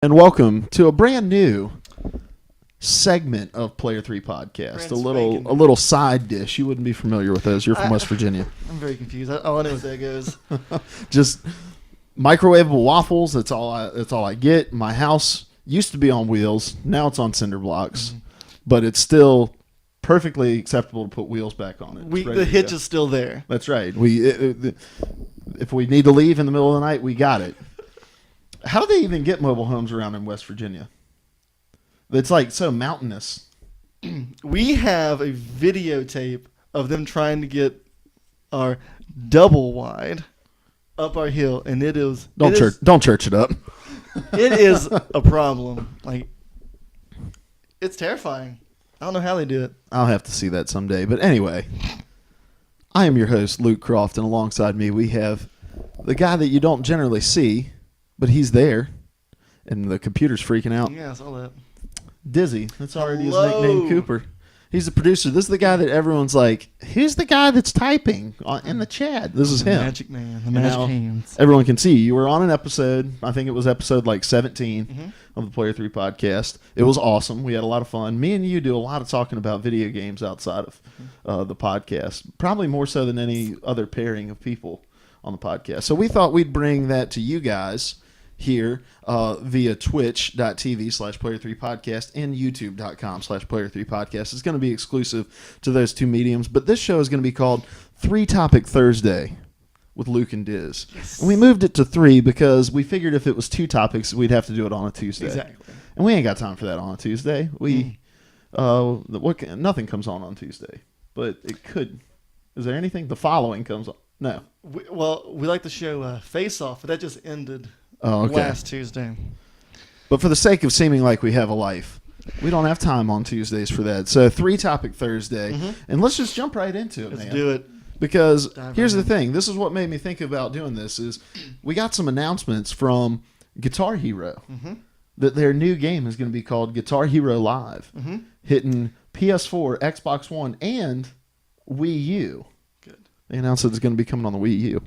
And welcome to a brand new segment of Player 3 Podcast. A little side dish. You wouldn't be familiar with those. You're from West Virginia. I'm very confused. All I know is that goes. Just microwavable waffles. That's all I get. My house used to be on wheels. Now it's on cinder blocks. But it's still perfectly acceptable to put wheels back on it. The hitch is still there. That's right. If we need to leave in the middle of the night, we got it. How do they even get mobile homes around in West Virginia? It's like so mountainous. We have a videotape of them trying to get our double wide up our hill, and Don't church it up. It is a problem. Like, it's terrifying. I don't know how they do it. I'll have to see that someday. But anyway, I am your host, Luke Croft, and alongside me we have the guy that you don't generally see, but he's there, and the computer's freaking out. Yeah, I saw that. Dizzy. That's already his nickname, Cooper. He's the producer. This is the guy that everyone's like, who's the guy that's typing in the chat? This is him. Magic man. The magic hands. Everyone can see you were on an episode. I think it was episode like 17 of the Player 3 Podcast. It was awesome. We had a lot of fun. Me and you do a lot of talking about video games outside of the podcast. Probably more so than any other pairing of people on the podcast. So we thought we'd bring that to you guys here via twitch.tv/player3podcast and youtube.com/player3podcast. It's going to be exclusive to those two mediums, but this show is going to be called 3 Topic Thursday with Luke and Diz. Yes. And we moved it to 3 because we figured if it was 2 topics, we'd have to do it on a Tuesday. Exactly. And we ain't got time for that on a Tuesday. Nothing comes on Tuesday, but it could. Is there anything? The following comes on. No. We like the show Face Off, but that just ended. Oh, okay. Last Tuesday. But for the sake of seeming like we have a life, we don't have time on Tuesdays for that. So 3 Topic Thursday. And let's just jump right into it, Let's man. do it. Because here's the thing. This is what made me think about doing this is we got some announcements from Guitar Hero that their new game is going to be called Guitar Hero Live, hitting PS4, Xbox One, and Wii U. Good. They announced that it's going to be coming on the Wii U.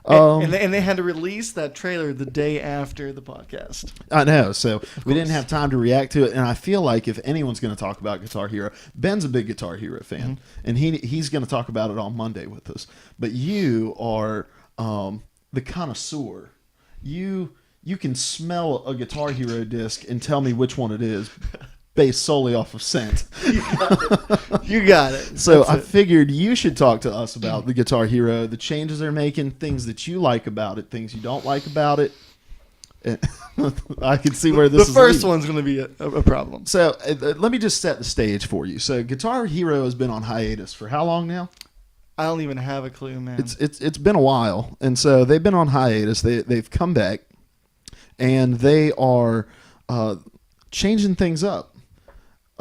And they had to release that trailer the day after the podcast. I know, so we didn't have time to react to it, and I feel like if anyone's going to talk about Guitar Hero, Ben's a big Guitar Hero fan, and he's going to talk about it on Monday with us. But you are the connoisseur. You can smell a Guitar Hero disc and tell me which one it is based solely off of scent. You got it. So I figured you should talk to us about the Guitar Hero, the changes they're making, things that you like about it, things you don't like about it. I can see where this is. The first one's going to be a problem. So let me just set the stage for you. So Guitar Hero has been on hiatus for how long now? I don't even have a clue, man. It's been a while, and so they've been on hiatus. They've come back, and they are changing things up.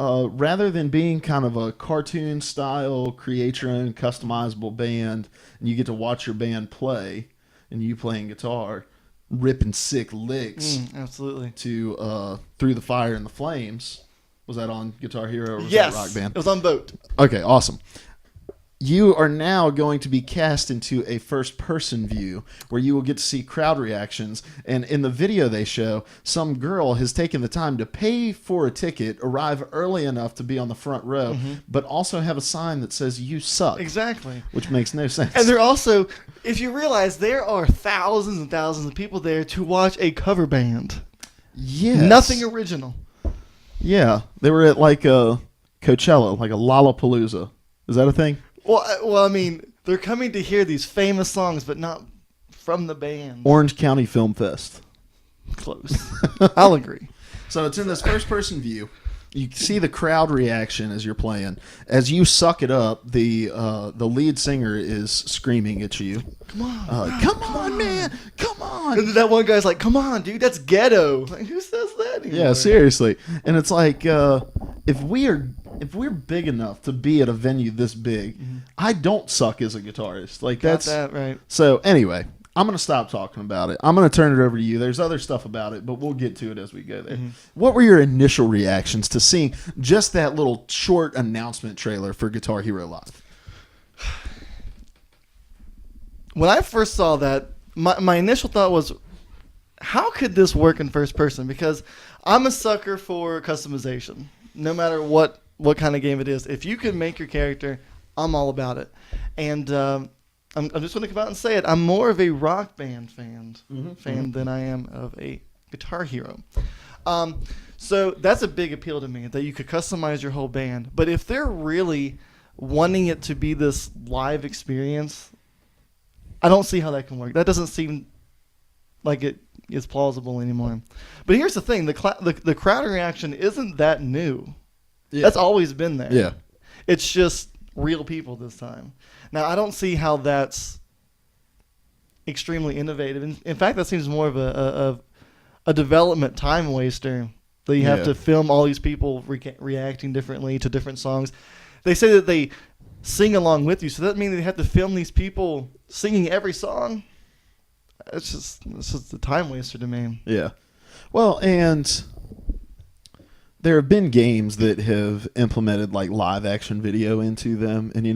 Rather than being kind of a cartoon style, create your own customizable band, and you get to watch your band play, and you playing guitar, ripping sick licks, absolutely, to Through the Fire and the Flames. Was that on Guitar Hero or was that Rock Band? It was on both. Okay, awesome. You are now going to be cast into a first-person view where you will get to see crowd reactions. And in the video they show, some girl has taken the time to pay for a ticket, arrive early enough to be on the front row, but also have a sign that says, "You suck." Exactly. Which makes no sense. And they're also, if you realize, there are thousands and thousands of people there to watch a cover band. Yes. Nothing original. Yeah. They were at like a Coachella, like a Lollapalooza. Is that a thing? Well, I mean, they're coming to hear these famous songs, but not from the band. Orange County Film Fest. Close. I'll agree. So it's in this first-person view. You see the crowd reaction as you're playing. As you suck it up, the lead singer is screaming at you. Come on. Come on, man. Come on. And that one guy's like, "Come on, dude. That's ghetto." Like, who says that anymore? Yeah, seriously. And it's like, if we're big enough to be at a venue this big, I don't suck as a guitarist. Like Got that right. So anyway, I'm going to stop talking about it. I'm going to turn it over to you. There's other stuff about it, but we'll get to it as we go there. What were your initial reactions to seeing just that little short announcement trailer for Guitar Hero Live? When I first saw that, my initial thought was, how could this work in first person? Because I'm a sucker for customization, no matter what kind of game it is. If you can make your character, I'm all about it. And I'm just going to come out and say it. I'm more of a Rock Band fan than I am of a Guitar Hero. So that's a big appeal to me, that you could customize your whole band. But if they're really wanting it to be this live experience, I don't see how that can work. That doesn't seem like it is plausible anymore. But here's the thing: the crowd reaction isn't that new. Yeah. That's always been there. Yeah. It's just real people this time. Now, I don't see how that's extremely innovative. In fact, that seems more of a development time waster, that you have to film all these people reacting differently to different songs. They say that they sing along with you, so that means they have to film these people singing every song. It's just a time waster to me. Yeah. Well, and there have been games that have implemented like live action video into them. And,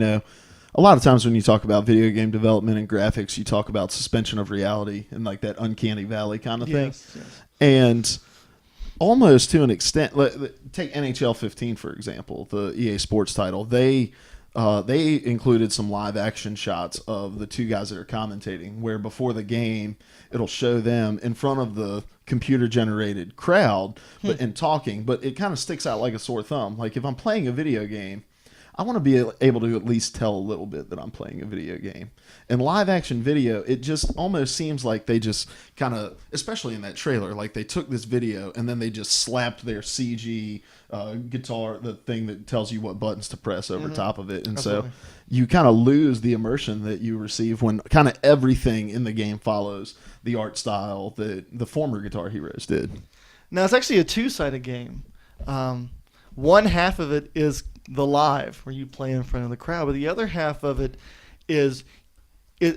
a lot of times when you talk about video game development and graphics, you talk about suspension of reality and like that uncanny valley kind of thing. Yes. And almost to an extent, take NHL 15, for example, the EA Sports title. They included some live action shots of the two guys that are commentating, where before the game, it'll show them in front of the computer generated crowd and talking, but it kind of sticks out like a sore thumb. Like if I'm playing a video game, I want to be able to at least tell a little bit that I'm playing a video game. And live action video, it just almost seems like they just kind of, especially in that trailer, like they took this video and then they just slapped their CG guitar, the thing that tells you what buttons to press over top of it. And Absolutely. so you kind of lose the immersion that you receive when kind of everything in the game follows the art style that the former Guitar Heroes did. Now, it's actually a two-sided game. One half of it is the live, where you play in front of the crowd, but the other half of it is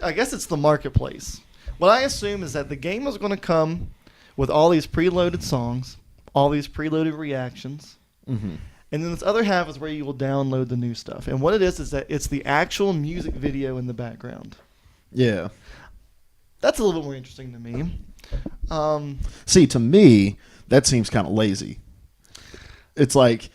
I guess it's the marketplace. What I assume is that the game is going to come with all these preloaded songs, all these preloaded reactions, and then this other half is where you will download the new stuff. And what it is that it's the actual music video in the background. Yeah. That's a little more interesting to me. See, to me, that seems kind of lazy. It's like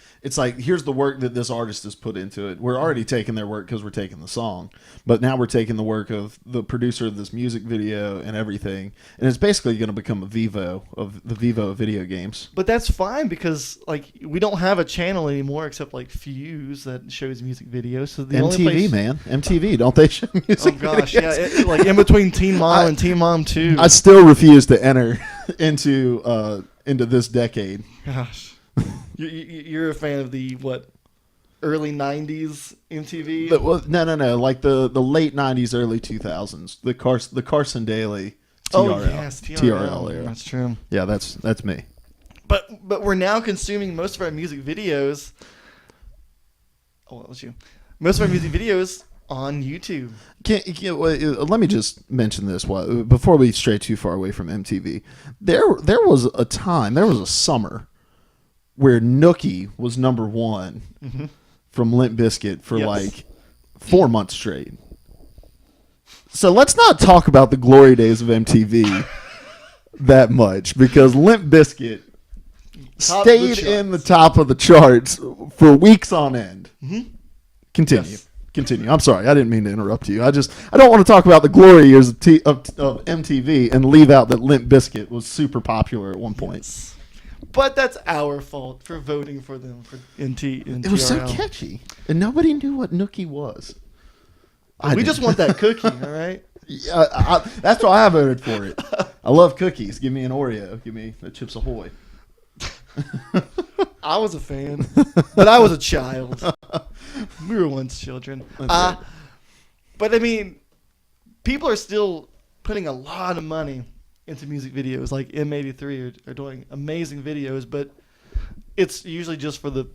here's the work that this artist has put into it. We're already taking their work because we're taking the song, but now we're taking the work of the producer of this music video and everything, and it's basically going to become a Vivo of video games. But that's fine, because like we don't have a channel anymore except like Fuse that shows music videos. So the only MTV, place... man, MTV, don't they show music? Oh gosh, videos? yeah, like in between Teen Mom and Teen Mom 2. I still refuse to enter into this decade. Gosh. You're a fan of the early 90s MTV? No, like the late 90s, early 2000s, the Carson Daly TRL, oh yes, TRL era. That's true. Yeah, that's me. But we're now consuming most of our music videos. Oh, that was you. Most of our music videos on YouTube. Let me just mention this before we stray too far away from MTV. There was a summer where Nookie was number one from Limp Bizkit for like 4 months straight. So let's not talk about the glory days of MTV that much, because Limp Bizkit stayed in the top of the charts for weeks on end. Continue. I'm sorry, I didn't mean to interrupt you. I don't want to talk about the glory years of MTV and leave out that Limp Bizkit was super popular at one point. Yes. But that's our fault for voting for them in TRL. It was so catchy, and nobody knew what Nookie was. We just want that cookie, all right? Yeah, that's why I voted for it. I love cookies. Give me an Oreo. Give me a Chips Ahoy. I was a fan, but I was a child. We were once children. Right. But I mean, people are still putting a lot of money into music videos. Like M83 are doing amazing videos, but it's usually just for the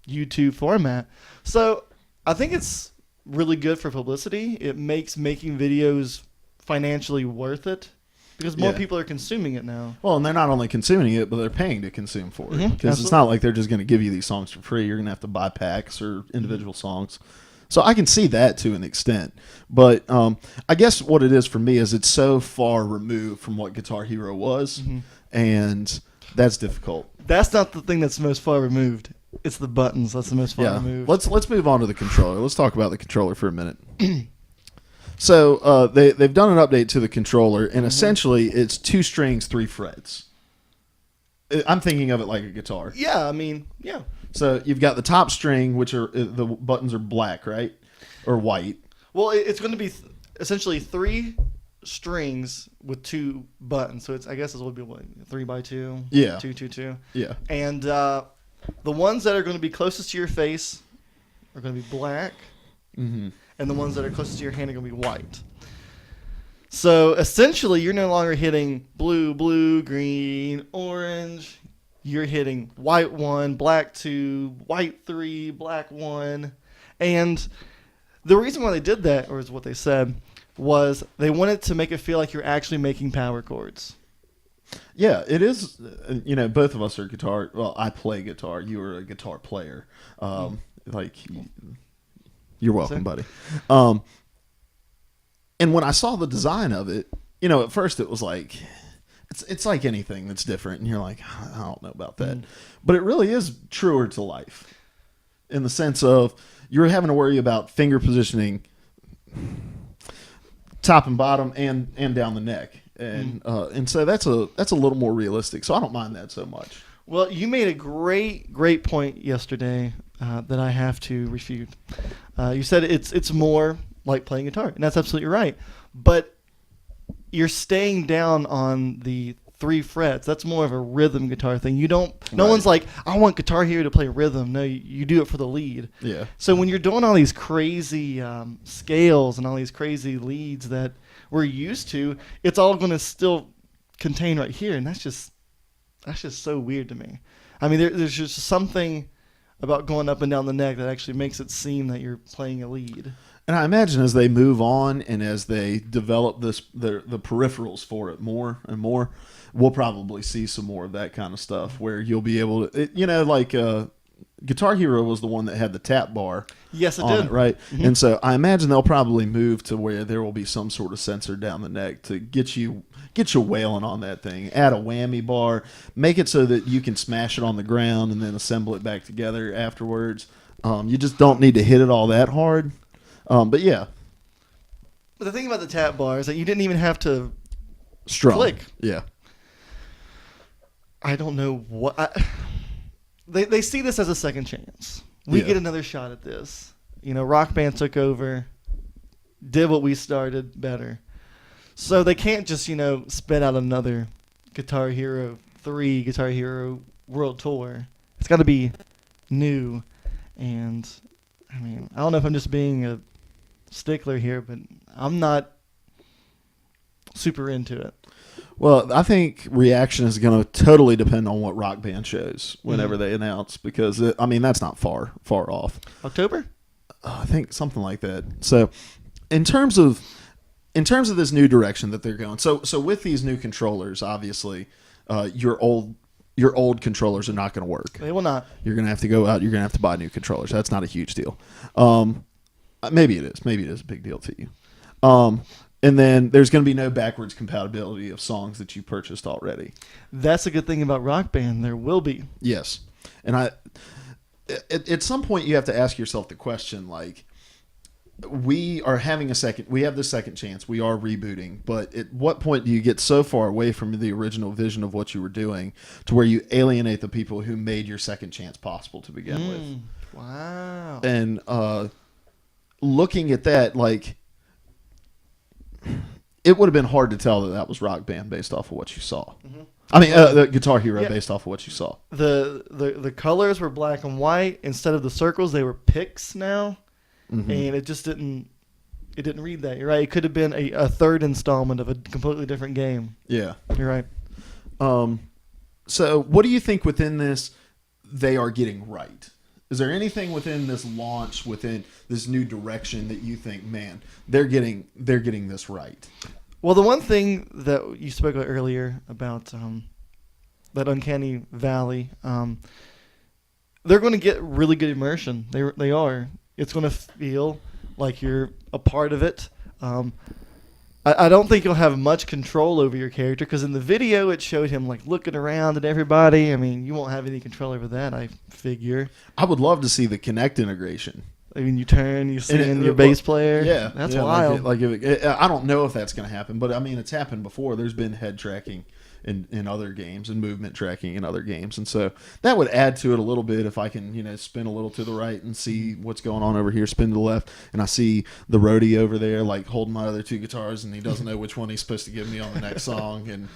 YouTube format. So I think it's really good for publicity. It makes making videos financially worth it, because more people are consuming it now. Well, and they're not only consuming it, but they're paying to consume for it. Because it's not like they're just going to give you these songs for free. You're going to have to buy packs or individual songs. So I can see that to an extent. But I guess what it is for me is it's so far removed from what Guitar Hero was, and that's difficult. That's not the thing that's most far removed. It's the buttons that's the most far removed. Let's move on to the controller. Let's talk about the controller for a minute. So they've done an update to the controller, and essentially it's 2 strings, 3 frets. I'm thinking of it like a guitar. Yeah, I mean, yeah. So you've got the top string, which are the buttons are black, right, or white. Well, it's going to be essentially 3 strings with 2 buttons. So I guess it would be what, 3 by 2. Yeah. 2 2 2. Yeah. And the ones that are going to be closest to your face are going to be black, Mm-hmm. and the ones that are closest to your hand are going to be white. So essentially, you're no longer hitting blue, green, orange. You're hitting white 1, black 2, white 3, black 1. And the reason why they did that, or is what they said, was they wanted to make it feel like you're actually making power chords. Yeah, it is. Both of us are guitar. Well, I play guitar. You are a guitar player. You're welcome, buddy. And when I saw the design of it, at first it was like, it's like anything that's different, and you're like, I don't know about that. But it really is truer to life, in the sense of you're having to worry about finger positioning, top and bottom, and down the neck, and so that's a little more realistic. So I don't mind that so much. Well, you made a great point yesterday that I have to refute. You said it's more like playing guitar, and that's absolutely right. But you're staying down on the 3 frets. That's more of a rhythm guitar thing. You don't. No one's like, I want Guitar Hero to play rhythm. No, you do it for the lead. Yeah. So when you're doing all these crazy scales and all these crazy leads that we're used to, it's all going to still contain right here, and that's just so weird to me. I mean, there's just something about going up and down the neck that actually makes it seem that you're playing a lead. And I imagine as they move on and as they develop the peripherals for it more and more, we'll probably see some more of that kind of stuff where you'll be able to, Guitar Hero was the one that had the tap bar. Yes, it on did. It, right? Mm-hmm. And so I imagine they'll probably move to where there will be some sort of sensor down the neck to get you wailing on that thing. Add a whammy bar, make it so that you can smash it on the ground and then assemble it back together afterwards. You just don't need to hit it all that hard. But yeah. But the thing about the tap bar is that you didn't even have to click. Yeah. I don't know what... They see this as a second chance. We get another shot at this. Rock Band took over, did what we started better. So they can't just, spit out another Guitar Hero 3, Guitar Hero World Tour. It's got to be new. And, I mean, I don't know if I'm just being a stickler here, but I'm not super into it. Well, I think reaction is going to totally depend on what Rock Band shows whenever they announce, because that's not far off. October? I think something like that. So, in terms of this new direction that they're going, so with these new controllers, obviously, your old controllers are not going to work. They will not. You're going to have to go out. You're going to have to buy new controllers. That's not a huge deal. Maybe it is. Maybe it is a big deal to you. And then there's going to be no backwards compatibility of songs that you purchased already. That's a good thing about Rock Band. There will be. Yes. And at some point you have to ask yourself the question, like, we have the second chance. We are rebooting. But at what point do you get so far away from the original vision of what you were doing to where you alienate the people who made your second chance possible to begin with? Wow. And looking at that, like, it would have been hard to tell that was Rock Band based off of what you saw. Mm-hmm. I mean, the Guitar Hero based off of what you saw. The colors were black and white. Instead of the circles, they were picks now. Mm-hmm. And it just didn't read that. You're right. It could have been a third installment of a completely different game. Yeah. You're right. So what do you think within this they are getting right? Is there anything within this launch, within this new direction that you think, man, they're getting this right? Well, the one thing that you spoke about earlier about that uncanny valley, they're going to get really good immersion. They are. It's going to feel like you're a part of it. I don't think you'll have much control over your character because in the video it showed him like looking around at everybody. I mean, you won't have any control over that, I figure. I would love to see the Kinect integration. I mean, you turn, you see your bass player. Yeah, that's yeah, wild. I don't know if that's going to happen, but I mean, it's happened before. There's been head tracking in other games and movement tracking in other games, and so that would add to it a little bit if I can, spin a little to the right and see what's going on over here, spin to the left, and I see the roadie over there like holding my other two guitars, and he doesn't know which one he's supposed to give me on the next song, and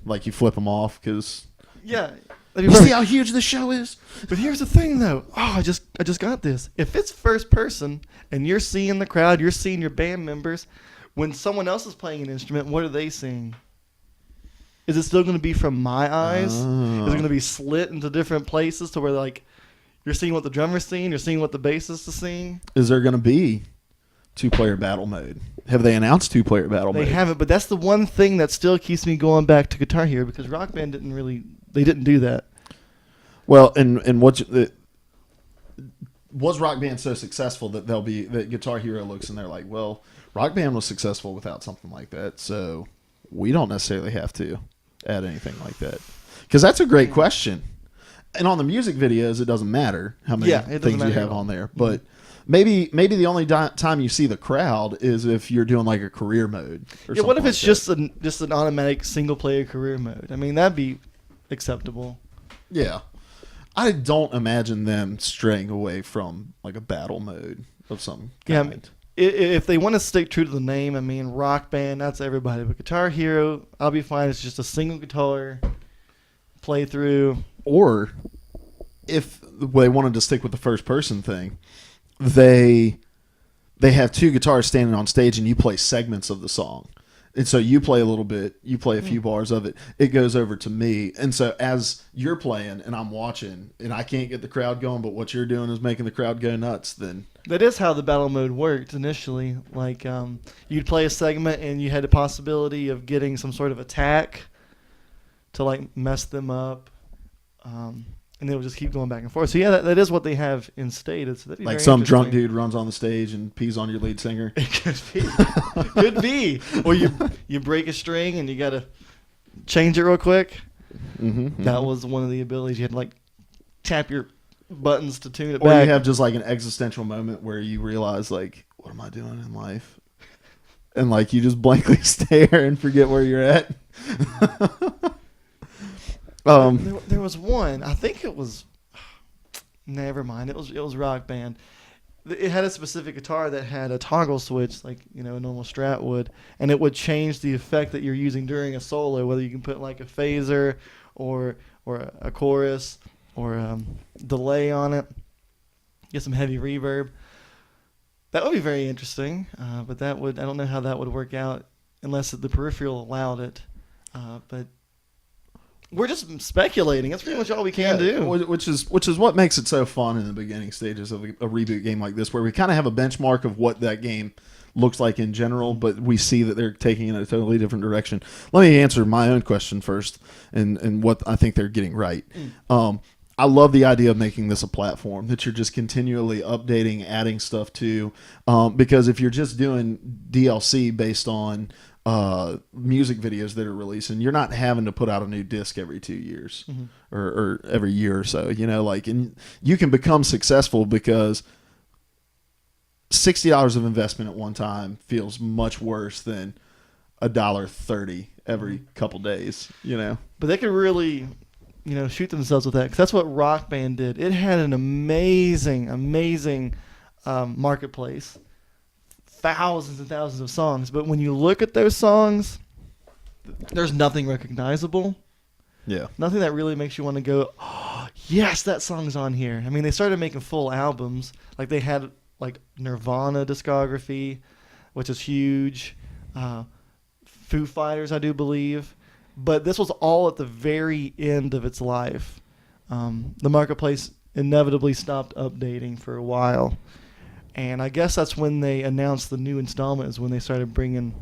like you flip them off because yeah. You see how huge the show is? But here's the thing, though. Oh, I just got this. If it's first person and you're seeing the crowd, you're seeing your band members, when someone else is playing an instrument, what are they seeing? Is it still going to be from my eyes? Is it going to be slit into different places to where like you're seeing what the drummer's seeing, you're seeing what the bassist is seeing? Is there going to be 2-player battle mode? Have they announced 2-player battle mode? They haven't, but that's the one thing that still keeps me going back to Guitar Hero because Rock Band didn't do that. Well, and was Rock Band so successful that that Guitar Hero looks and they're like, well, Rock Band was successful without something like that, so we don't necessarily have to add anything like that. Because that's a great question. And on the music videos, it doesn't matter how many things you have on there, but maybe the only time you see the crowd is if you're doing like a career mode. Or what if like it's just an automatic single player career mode? I mean, that'd be acceptable. Yeah. I don't imagine them straying away from like a battle mode of some kind. If they want to stick true to the name, I mean, Rock Band, that's everybody. But Guitar Hero, I'll be fine. It's just a single guitar playthrough. Or if they wanted to stick with the first person thing, they have two guitars standing on stage and you play segments of the song. And so you play a little bit, you play a few bars of it, it goes over to me. And so as you're playing and I'm watching and I can't get the crowd going, but what you're doing is making the crowd go nuts, then... That is how the battle mode worked initially. Like, you'd play a segment and you had the possibility of getting some sort of attack to, like, mess them up. And they would just keep going back and forth. So, yeah, that is what they have in state. It's like some drunk dude runs on the stage and pees on your lead singer. It could be. Could be. Or you break a string and you got to change it real quick. Mm-hmm. That was one of the abilities. You had to, like, tap your buttons to tune it or back. You have just, like, an existential moment where you realize, like, what am I doing in life? And, like, you just blankly stare and forget where you're at. There was one. I think it was. Never mind. It was Rock Band. It had a specific guitar that had a toggle switch, like a normal Strat would, and it would change the effect that you're using during a solo. Whether you can put like a phaser or a chorus or delay on it, get some heavy reverb. That would be very interesting. But I don't know how that would work out unless the peripheral allowed it. But we're just speculating. That's pretty much all we can do. Which is what makes it so fun in the beginning stages of a reboot game like this, where we kind of have a benchmark of what that game looks like in general, but we see that they're taking it in a totally different direction. Let me answer my own question first and what I think they're getting right. I love the idea of making this a platform that you're just continually updating, adding stuff to, because if you're just doing DLC based on music videos that are releasing, you're not having to put out a new disc every 2 years or every year or so, and you can become successful because $60 of investment at one time feels much worse than $1.30 every couple days, But they could really, shoot themselves with that, because that's what Rock Band did. It had an amazing marketplace. Thousands and thousands of songs, but when you look at those songs, there's nothing recognizable. Yeah. Nothing that really makes you want to go, oh, yes, that song's on here. I mean, they started making full albums. Like, they had, like, Nirvana discography, which is huge. Foo Fighters, I do believe. But this was all at the very end of its life. The marketplace inevitably stopped updating for a while. And I guess that's when they announced the new installment, is when they started bringing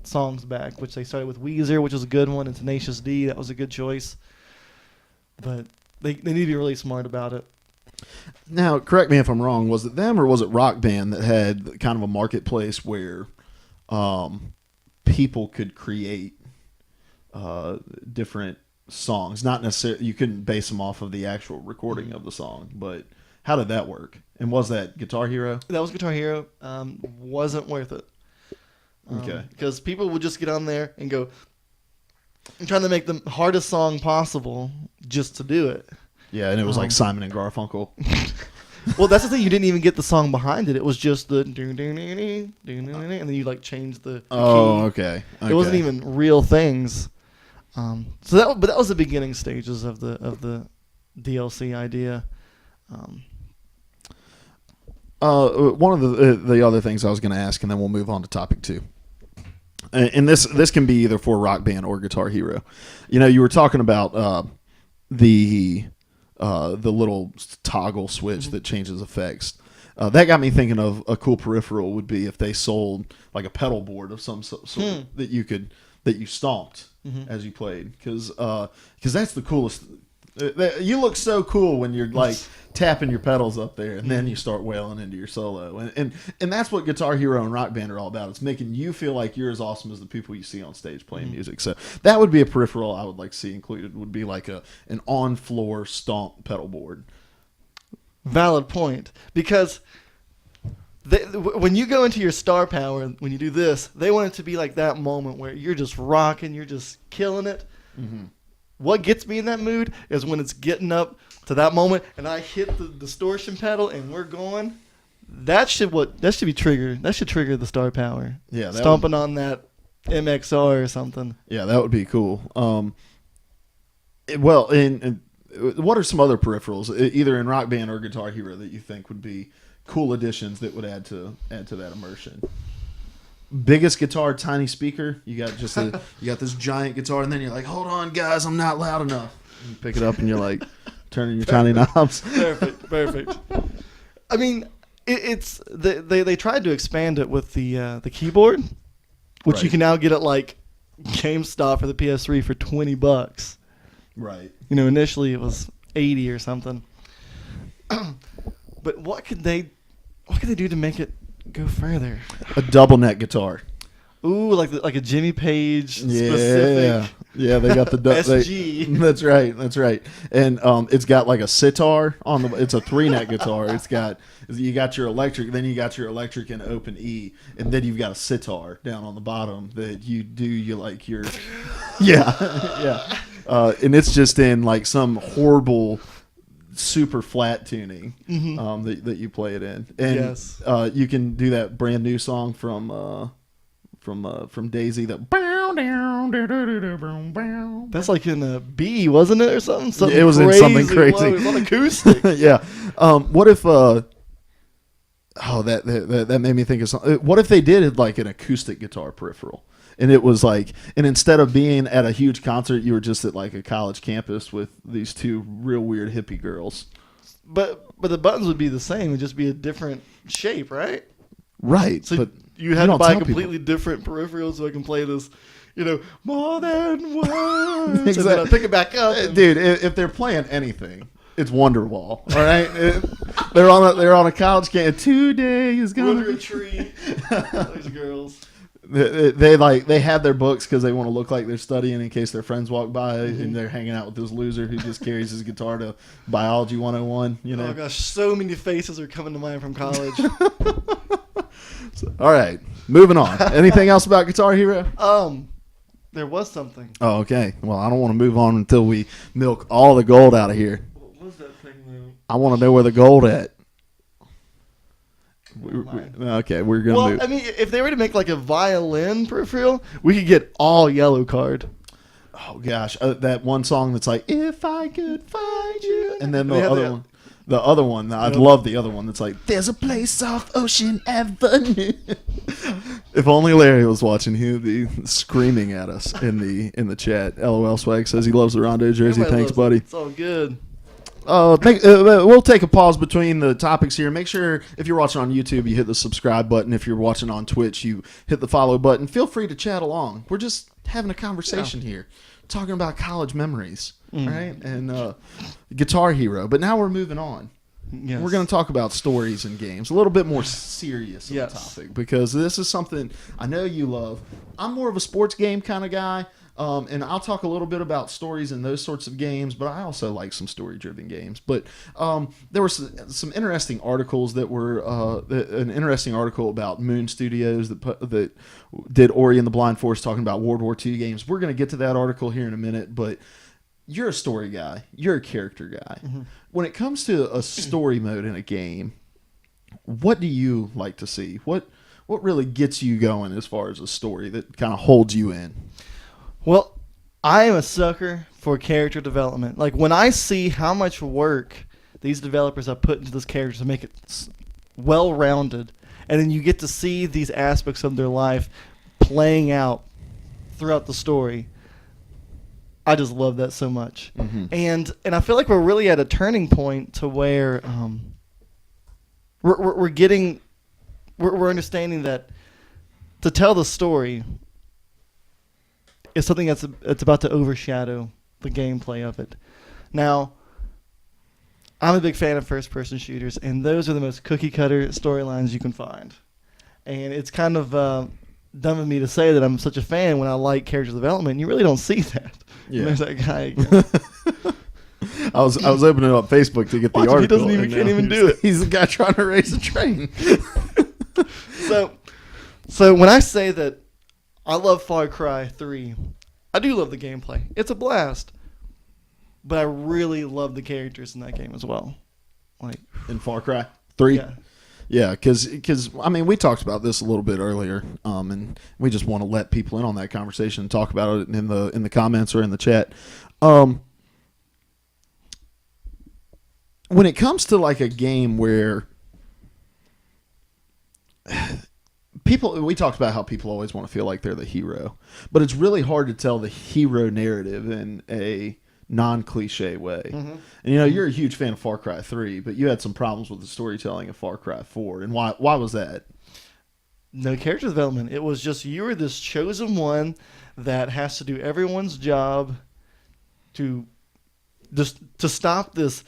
songs back, which they started with Weezer, which was a good one, and Tenacious D, that was a good choice. But they need to be really smart about it. Now, correct me if I'm wrong. Was it them or was it Rock Band that had kind of a marketplace where people could create different songs? Not necessarily, you couldn't base them off of the actual recording of the song, but how did that work? And was that Guitar Hero? That was Guitar Hero. Wasn't worth it. Okay. Because people would just get on there and go, and trying to make the hardest song possible just to do it. Yeah, and it was like Simon and Garfunkel. Well, that's the thing. You didn't even get the song behind it. It was just the and then you like change the Oh, key. okay. It wasn't even real things. But that was the beginning stages of the DLC idea. One of the other things I was going to ask, and then we'll move on to topic 2. And this can be either for Rock Band or Guitar Hero. You were talking about the little toggle switch that changes effects. That got me thinking of a cool peripheral would be if they sold like a pedal board of some sort that you stomped as you played, because that's the coolest. You look so cool when you're like tapping your pedals up there, and then you start wailing into your solo, and that's what Guitar Hero and Rock Band are all about. It's making you feel like you're as awesome as the people you see on stage playing music. So that would be a peripheral I would like to see included. Would be like an on floor stomp pedal board. Valid point, because when you go into your star power, when you do this, they want it to be like that moment where you're just rocking, you're just killing it. Mm-hmm. What gets me in that mood is when it's getting up to that moment and I hit the distortion pedal and we're going. That should be triggered. That should trigger the star power. Yeah, stomping on that MXR or something. Yeah, that would be cool. Well, and what are some other peripherals, either in Rock Band or Guitar Hero, that you think would be cool additions that would add to that immersion? Biggest guitar, tiny speaker. You got this giant guitar, and then you're like, hold on, guys, I'm not loud enough. And you pick it up, and you're like turning your tiny knobs. Perfect. I mean, they tried to expand it with the keyboard, which you can now get at like GameStop for the PS3 for $20. Right. Initially it was 80 or something. But what could they do to make it go further? A double neck guitar. Ooh, like a Jimmy Page specific. Yeah, they got the SG. That's right. And it's got like a sitar on the. It's a 3-neck guitar. You got your electric, then you got your electric and open E, and then you've got a sitar down on the bottom that you like your. Yeah. And it's just in like some horrible super flat tuning that you play it in, and yes. You can do that brand new song from Daisy. That's like in a B, wasn't it, or something? It was in something crazy. It was on acoustic. Yeah. What if? That made me think of something. What if they did like an acoustic guitar peripheral? And it was like, and instead of being at a huge concert, you were just at like a college campus with these two real weird hippie girls. But the buttons would be the same. It would just be a different shape, right? Right. So but you had to buy completely people. different peripherals so I can play this, more than words. Exactly. And then I pick it back up. Dude, if they're playing anything, it's Wonderwall. All right, they're on a college campus. Today is gonna be a tree. Those girls. They have their books because they want to look like they're studying in case their friends walk by and they're hanging out with this loser who just carries his guitar to Biology 101. Oh gosh, so many faces are coming to mind from college. All right, moving on. Anything else about Guitar Hero? There was something. Oh, okay. Well, I don't want to move on until we milk all the gold out of here. What was that thing though? I want to know where the gold at. Okay, we're gonna move. I mean, if they were to make like a violin peripheral, we could get all yellow card. Oh gosh, that one song that's like "If I Could Find You," and then the other one. I'd love the other one that's like "There's a place off Ocean Avenue." If only Larry was watching, he would be screaming at us in the chat. LOL Swag says he loves the Rondo jersey. Thanks, buddy. It's all good. We'll take a pause between the topics here. Make sure if you're watching on YouTube, you hit the subscribe button. If you're watching on Twitch, you hit the follow button. Feel free to chat along. We're just having a conversation here, talking about college memories, all right? And Guitar Hero. But now we're moving on Yes. We're going to talk about stories and games, a little bit more serious of Yes. the topic, because this is something I know you love. I'm more of a sports game kind of guy, and I'll talk a little bit about stories and those sorts of games, but I also like some story-driven games. But there were some interesting articles that were an interesting article about Moon Studios that did Ori and the Blind Forest, talking about World War II games. We're going to get to that article here in a minute, but you're a story guy. You're a character guy. Mm-hmm. When it comes to a story mode in a game, what do you like to see? What really gets you going as far as a story that kind of holds you in? Well, I am a sucker for character development. Like, when I see how much work these developers have put into this character to make it well-rounded, and then you get to see these aspects of their life playing out throughout the story, I just love that so much. Mm-hmm. And I feel like we're really at a turning point to where we're understanding that to tell the story is something that's about to overshadow the gameplay of it. Now, I'm a big fan of first-person shooters, and those are the most cookie-cutter storylines you can find. And it's kind of dumb of me to say that I'm such a fan when I like character development. You really don't see that. Yeah. There's that guy again. I was opening up Facebook to get the Watch him, article. he can't even do it. He's the guy trying to race a train. So when I say that I love Far Cry 3, I do love the gameplay. It's a blast. But I really love the characters in that game as well. Like, in Far Cry 3? yeah. Yeah, because I mean, we talked about this a little bit earlier, and we just want to let people in on that conversation and talk about it in the comments or in the chat. When it comes to like a game where we talked about how people always want to feel like they're the hero, but it's really hard to tell the hero narrative in a non-cliche way. Mm-hmm. And you're a huge fan of Far Cry 3, but you had some problems with the storytelling of Far Cry 4. And why was that? No character development. It was just you are this chosen one that has to do everyone's job to stop this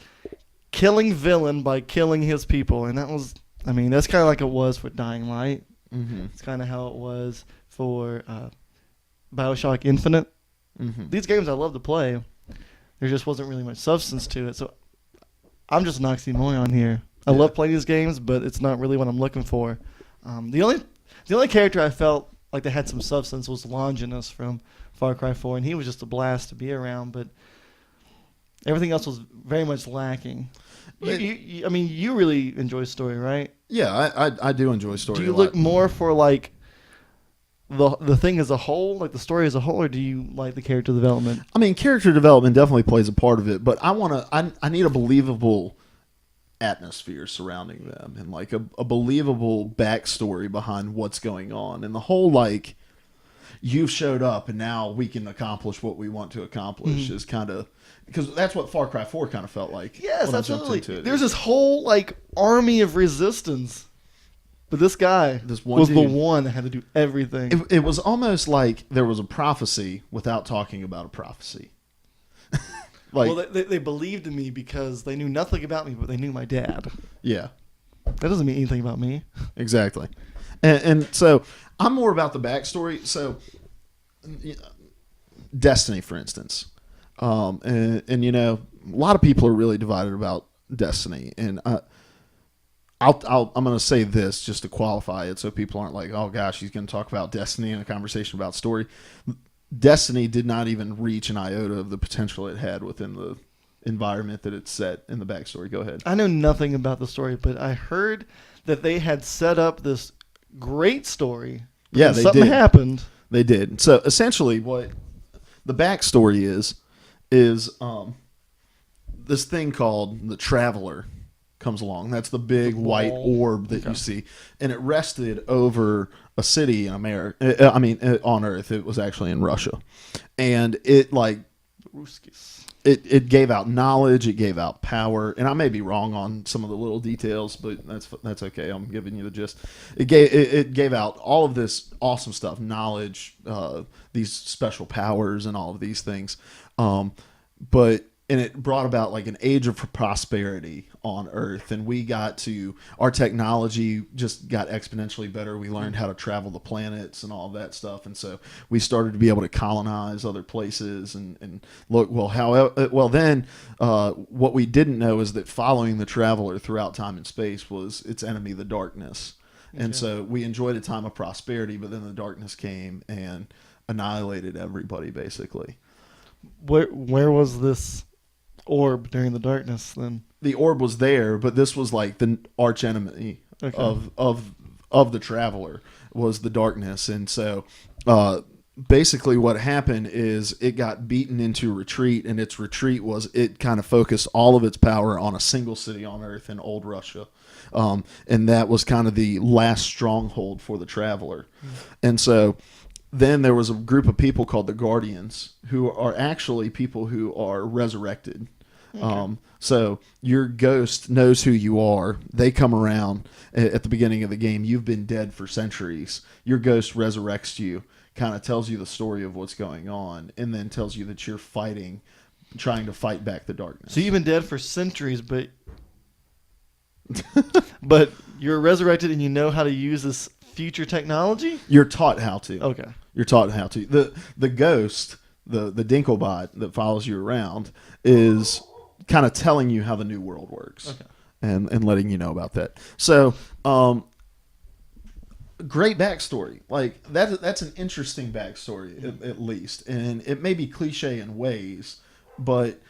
killing villain by killing his people. And that's kind of like it was for Dying Light. Mm-hmm. It's kind of how it was for BioShock Infinite. Mm-hmm. These games I love to play. There just wasn't really much substance to it. So I'm just an oxymoron here. I love playing these games, but it's not really what I'm looking for. The only character I felt like they had some substance was Longinus from Far Cry 4, and he was just a blast to be around, but everything else was very much lacking. You really enjoy story, right? Yeah, I do enjoy story. Do you look more for like the thing as a whole, like the story as a whole, or do you like the character development? I mean, character development definitely plays a part of it, but I need a believable atmosphere surrounding them and like a believable backstory behind what's going on, and the whole like you've showed up and now we can accomplish what we want to accomplish is kind of, because that's what Far Cry 4 kind of felt like. Yes, absolutely. There's this whole like army of resistance. But this guy was the one that had to do everything. It was almost like there was a prophecy without talking about a prophecy. Well, they believed in me because they knew nothing about me, but they knew my dad. Yeah. That doesn't mean anything about me. Exactly. And so I'm more about the backstory. So Destiny, for instance. And a lot of people are really divided about Destiny. And I'm going to say this just to qualify it so people aren't like, oh gosh, he's going to talk about Destiny in a conversation about story. Destiny did not even reach an iota of the potential it had within the environment that it's set in the backstory. Go ahead. I know nothing about the story, but I heard that they had set up this great story. Yeah, they something did. happened. They did. So essentially what the backstory is this thing called the Traveler comes along. That's the big white orb that you see, and it rested over a city in America. On Earth. It was actually in Russia, and it like it gave out knowledge. It gave out power, and I may be wrong on some of the little details, but that's okay. I'm giving you the gist. It gave out all of this awesome stuff, knowledge, these special powers, and all of these things. But and it brought about like an age of prosperity on Earth, and our technology just got exponentially better. We learned how to travel the planets and all of that stuff, and so we started to be able to colonize other places and look then what we didn't know is that following the traveler throughout time and space was its enemy, the darkness. And so we enjoyed a time of prosperity, but then the darkness came and annihilated everybody, basically. Where was this orb during the darkness then? The orb was there, but this was like the arch enemy of the traveler was the darkness. And so basically what happened is it got beaten into retreat, and its retreat was it kind of focused all of its power on a single city on Earth in old Russia. And that was kind of the last stronghold for the traveler. And so then there was a group of people called the Guardians, who are actually people who are resurrected. So your ghost knows who you are. They come around at the beginning of the game. You've been dead for centuries. Your ghost resurrects you, kind of tells you the story of what's going on, and then tells you that you're trying to fight back the darkness. So you've been dead for centuries, but you're resurrected and you know how to use this future technology? You're taught how to. Okay. You're taught how to. The ghost, the Dinklebot that follows you around, is kind of telling you how the new world works. Okay. And letting you know about that. So, great backstory. Like that's an interesting backstory at least, and it may be cliche in ways, but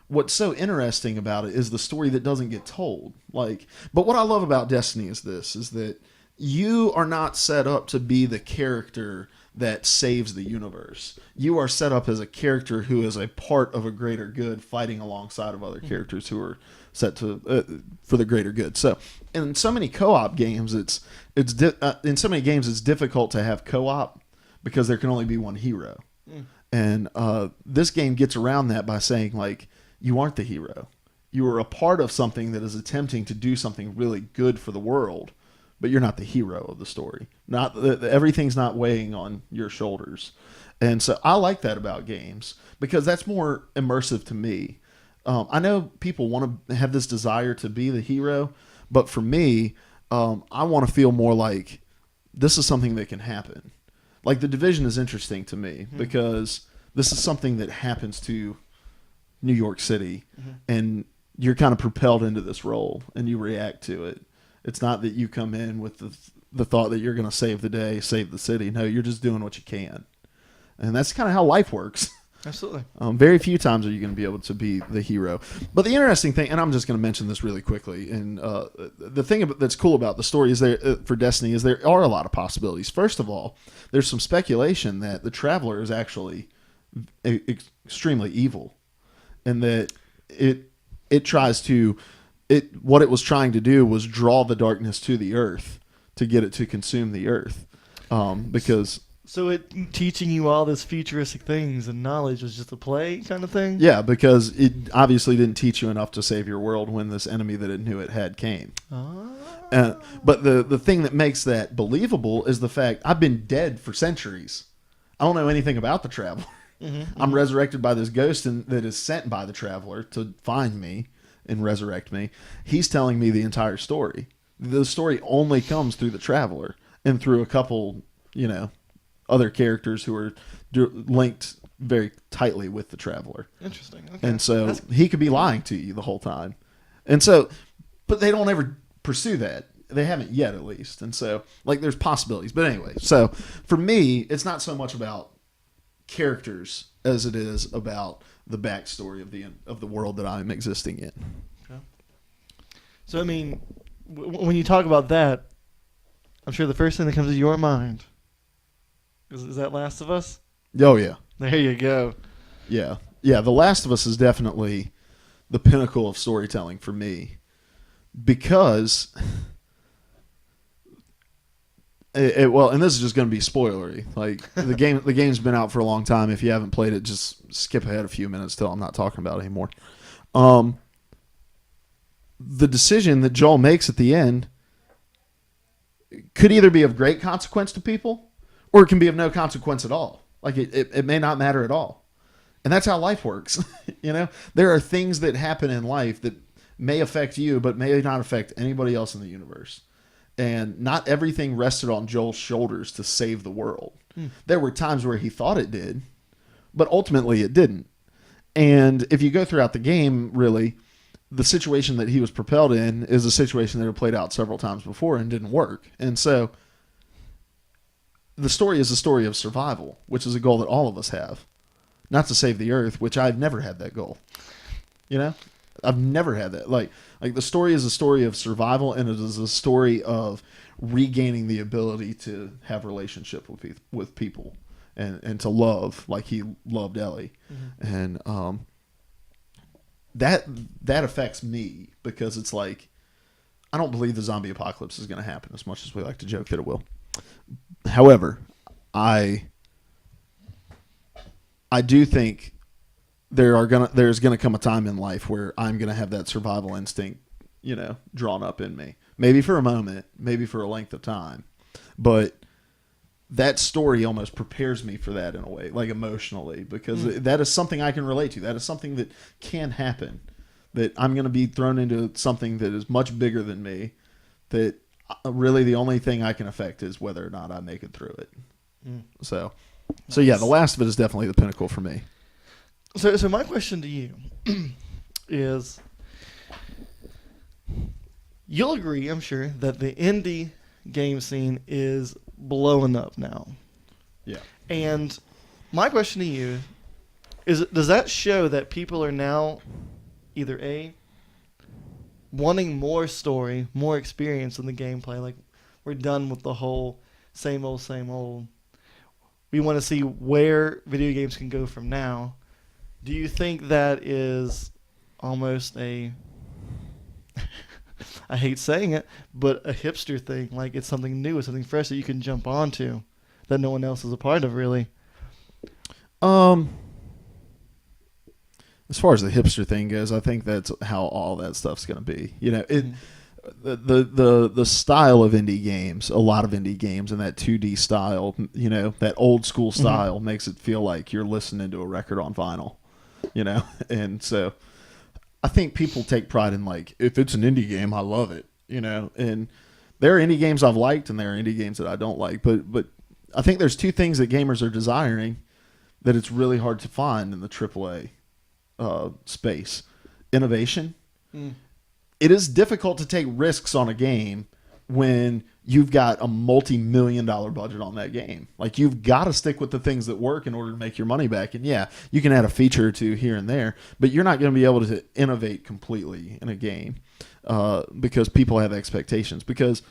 what's so interesting about it is the story that doesn't get told. But what I love about Destiny is that you are not set up to be the character that saves the universe. You are set up as a character who is a part of a greater good, fighting alongside of other characters who are set to for the greater good. So, in so many co-op games, in so many games it's difficult to have co-op because there can only be one hero. And this game gets around that by saying, like, you aren't the hero. You are a part of something that is attempting to do something really good for the world, but you're not the hero of the story. Everything's not weighing on your shoulders. And so I like that about games because that's more immersive to me. I know people want to have this desire to be the hero, but for me, I want to feel more like this is something that can happen. Like The Division is interesting to me because this is something that happens to New York City, and you're kind of propelled into this role and you react to it. It's not that you come in with the thought that you're going to save the day, save the city. No, you're just doing what you can. And that's kind of how life works. Absolutely. Very few times are you going to be able to be the hero. But the interesting thing, and I'm just going to mention this really quickly, and the thing that's cool about the story is for Destiny is there are a lot of possibilities. First of all, there's some speculation that the Traveler is actually extremely evil, and that what it was trying to do was draw the darkness to the earth to get it to consume the earth, because. So it teaching you all this futuristic things and knowledge was just a play kind of thing? Yeah, because it obviously didn't teach you enough to save your world when this enemy that it knew it had came. But the thing that makes that believable is the fact I've been dead for centuries. I don't know anything about the Traveler. I'm resurrected by this ghost that is sent by the Traveler to find me and resurrect me. He's telling me the entire story. The story only comes through the Traveler and through a couple, other characters who are linked very tightly with the Traveler. Interesting. Okay. And so he could be lying to you the whole time. And so, but they don't ever pursue that. They haven't yet, at least. And so, there's possibilities. But anyway, so for me, it's not so much about characters as it is about the backstory of the world that I'm existing in. Okay. So, I mean, when you talk about that, I'm sure the first thing that comes to your mind is that Last of Us? Oh, yeah. There you go. Yeah. Yeah, The Last of Us is definitely the pinnacle of storytelling for me because... and this is just going to be spoilery. The game's been out for a long time. If you haven't played it, just skip ahead a few minutes till I'm not talking about it anymore. The decision that Joel makes at the end could either be of great consequence to people, or it can be of no consequence at all. It may not matter at all. And that's how life works. There are things that happen in life that may affect you, but may not affect anybody else in the universe. And not everything rested on Joel's shoulders to save the world. There were times where he thought it did, but ultimately it didn't. And if you go throughout the game, really, the situation that he was propelled in is a situation that had played out several times before and didn't work. And so the story is a story of survival, which is a goal that all of us have. Not to save the earth, which I've never had that goal. I've never had that. Like the story is a story of survival, and it is a story of regaining the ability to have relationship with people and to love like he loved Ellie. And that affects me because it's like I don't believe the zombie apocalypse is going to happen as much as we like to joke that it will. However, I do think there's gonna come a time in life where I'm gonna have that survival instinct, drawn up in me. Maybe for a moment, maybe for a length of time, but that story almost prepares me for that in a way, like emotionally, because that is something I can relate to. That is something that can happen. That I'm gonna be thrown into something that is much bigger than me. That really the only thing I can affect is whether or not I make it through it. So yeah, The Last of It is definitely the pinnacle for me. So my question to you is, you'll agree, I'm sure, that the indie game scene is blowing up now. Yeah. And my question to you is, does that show that people are now either A, wanting more story, more experience in the gameplay, like we're done with the whole same old. We want to see where video games can go from now. Do you think that is almost I hate saying it, but a hipster thing? Like it's something new, it's something fresh that you can jump onto that no one else is a part of, really? As far as the hipster thing goes, I think that's how all that stuff's going to be. The style of indie games, a lot of indie games, and that 2D style, that old school style makes it feel like you're listening to a record on vinyl, and so I think people take pride in like, if it's an indie game, I love it, and there are indie games I've liked and there are indie games that I don't like, but I think there's two things that gamers are desiring that it's really hard to find in the AAA space. Innovation. It is difficult to take risks on a game when you've got a multi-million-dollar budget on that game. Like, you've got to stick with the things that work in order to make your money back. And yeah, you can add a feature or two here and there, but you're not going to be able to innovate completely in a game because people have expectations. Because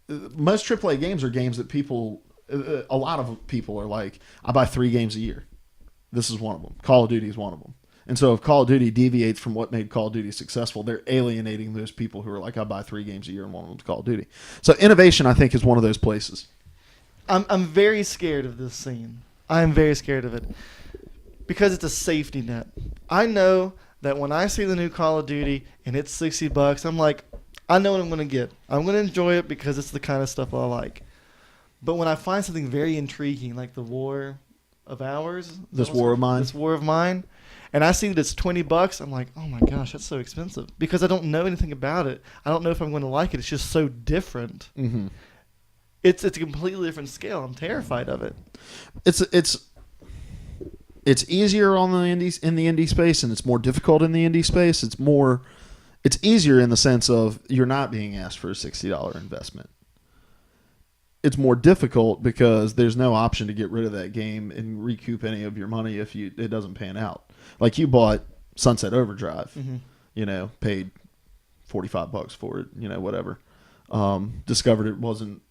most AAA games are games that a lot of people are like, I buy 3 games a year. This is one of them. Call of Duty is one of them. And so if Call of Duty deviates from what made Call of Duty successful, they're alienating those people who are like, I buy 3 games a year and one of them's Call of Duty. So innovation, I think, is one of those places. I'm very scared of this scene. I'm very scared of it because it's a safety net. I know that when I see the new Call of Duty and it's $60, I'm like, I know what I'm going to get. I'm going to enjoy it because it's the kind of stuff I like. But when I find something very intriguing, like the War of Ours, This War of Mine, and I see that it's $20, I'm like, oh my gosh, that's so expensive because I don't know anything about it. I don't know if I'm going to like it. It's just so different. Mm-hmm. It's a completely different scale. I'm terrified of it. It's easier on the indies in the indie space, and it's more difficult in the indie space. It's easier in the sense of you're not being asked for a $60 investment. It's more difficult because there's no option to get rid of that game and recoup any of your money if it doesn't pan out. Like, you bought Sunset Overdrive, paid $45 for it, whatever. Discovered it wasn't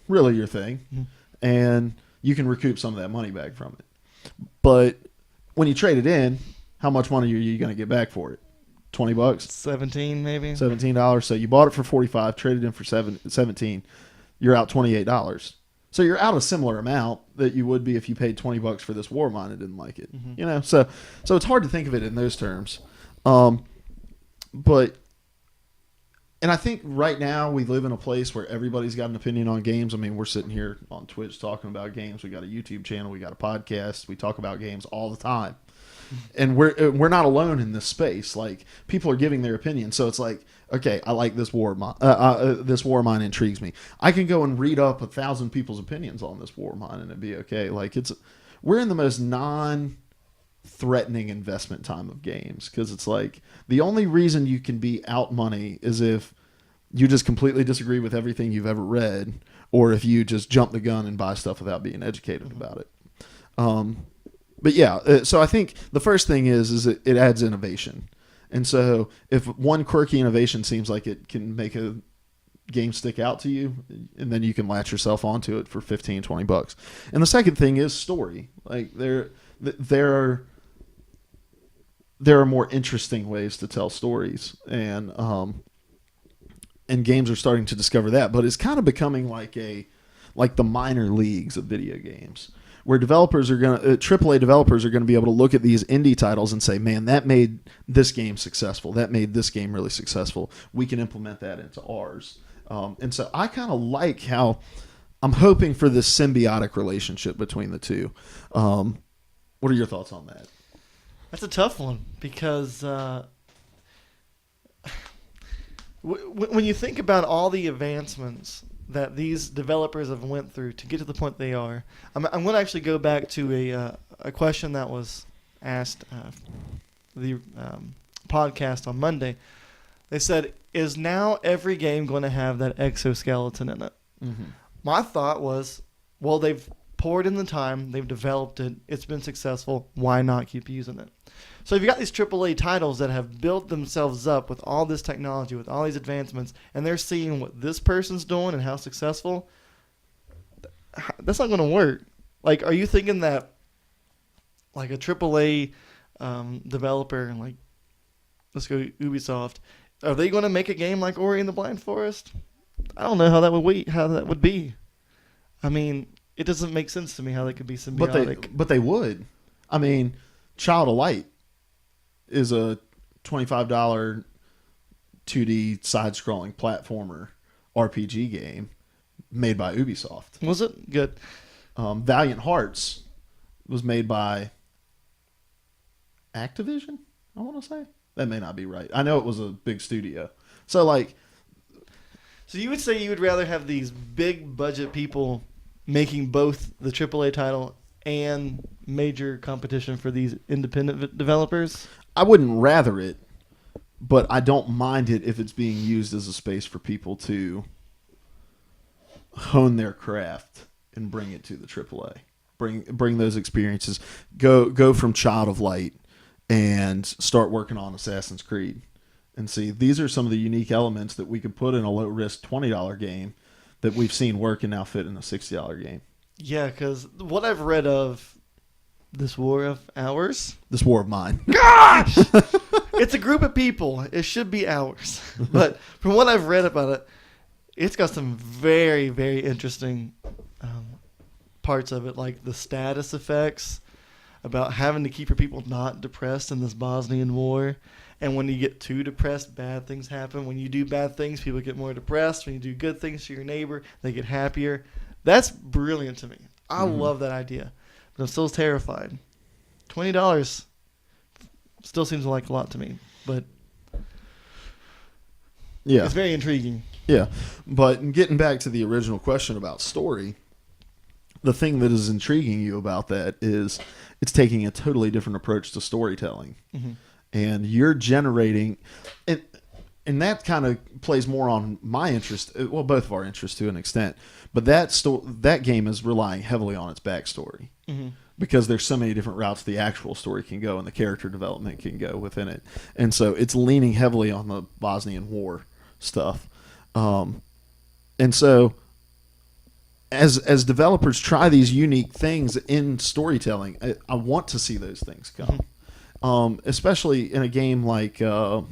really your thing, and you can recoup some of that money back from it. But when you trade it in, how much money are you going to get back for it? $20? 17 maybe. $17. So you bought it for 45, traded in for 17. You're out $28. So you're out a similar amount that you would be if you paid $20 for this War Mine and didn't like it. So it's hard to think of it in those terms. And And I think right now we live in a place where everybody's got an opinion on games. I mean, we're sitting here on Twitch talking about games. We got a YouTube channel. We got a podcast. We talk about games all the time. And we're not alone in this space. Like, people are giving their opinion. So it's like, okay, I like this war of mine. This war of mine intrigues me. I can go and read up 1,000 people's opinions on this war of mine and it'd be okay. Like, we're in the most non-threatening investment time of games, because it's like the only reason you can be out money is if you just completely disagree with everything you've ever read, or if you just jump the gun and buy stuff without being educated about it. But yeah, so I think the first thing is it adds innovation. And so if one quirky innovation seems like it can make a game stick out to you, and then you can latch yourself onto it for $15-$20. And the second thing is story. Like, there are more interesting ways to tell stories, and games are starting to discover that. But it's kind of becoming like the minor leagues of video games, where AAA developers are going to be able to look at these indie titles and say, man, that made this game successful. That made this game really successful. We can implement that into ours. And so I kind of like how I'm hoping for this symbiotic relationship between the two. What are your thoughts on that? That's a tough one, because when you think about all the advancements that these developers have went through to get to the point they are, I'm going to actually go back to a question that was asked the podcast on Monday. They said, is now every game going to have that exoskeleton in it? Mm-hmm. My thought was, well, they've poured in the time, they've developed it, it's been successful, why not keep using it? So if you've got these AAA titles that have built themselves up with all this technology, with all these advancements, and they're seeing what this person's doing and how successful, that's not going to work. Like, are you thinking that, like, a AAA developer, like, let's go Ubisoft, are they going to make a game like Ori and the Blind Forest? I don't know how that would be. I mean, it doesn't make sense to me how they could be symbiotic. But they would. I mean, Child of Light is a $25 2D side-scrolling platformer RPG game made by Ubisoft. Was it? Good. Valiant Hearts was made by Activision, I want to say. That may not be right. I know it was a big studio. So, like... So you would say you would rather have these big-budget people making both the AAA title and major competition for these independent developers? I wouldn't rather it, but I don't mind it if it's being used as a space for people to hone their craft and bring it to the AAA. Bring those experiences. Go from Child of Light and start working on Assassin's Creed. And see, these are some of the unique elements that we could put in a low-risk $20 game that we've seen work and now fit in a $60 game. Yeah, because what I've read of this war of ours... This war of mine. Gosh! It's a group of people. It should be ours. But from what I've read about it, it's got some very, very interesting parts of it, like the status effects, about having to keep your people not depressed in this Bosnian war. And when you get too depressed, bad things happen. When you do bad things, people get more depressed. When you do good things to your neighbor, they get happier. That's brilliant to me. I love that idea. But I'm still terrified. $20 still seems like a lot to me. But yeah, it's very intriguing. Yeah. But getting back to the original question about story, the thing that is intriguing you about that is it's taking a totally different approach to storytelling. Mm-hmm. And you're generating, and that kind of plays more on my interest, well, both of our interests to an extent, but that game is relying heavily on its backstory, because there's so many different routes the actual story can go and the character development can go within it. And so it's leaning heavily on the Bosnian War stuff. And so as developers try these unique things in storytelling, I want to see those things come. Especially in a game like, I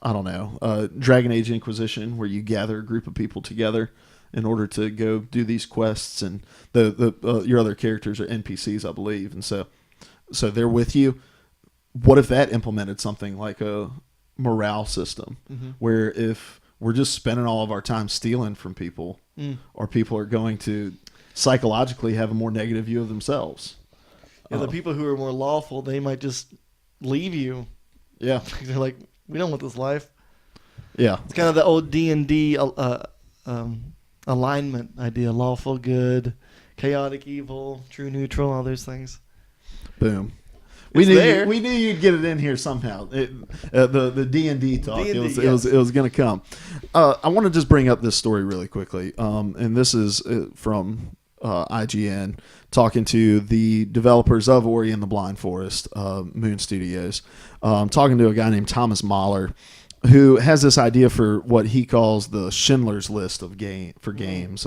don't know, Dragon Age Inquisition, where you gather a group of people together in order to go do these quests, and your other characters are NPCs, I believe, and so they're with you. What if that implemented something like a morale system where if we're just spending all of our time stealing from people, or people are going to psychologically have a more negative view of themselves. Yeah, the people who are more lawful, they might just leave you. Yeah. They're like, we don't want this life. Yeah. It's kind of the old D&D alignment idea: lawful good, chaotic evil, true neutral, all those things. Boom. It's there. We knew you'd get it in here somehow. The D&D talk. D&D, it was going to come. I want to just bring up this story really quickly. And this is from IGN talking to the developers of Ori and the Blind Forest, Moon Studios. Talking to a guy named Thomas Mahler, who has this idea for what he calls the Schindler's List of games.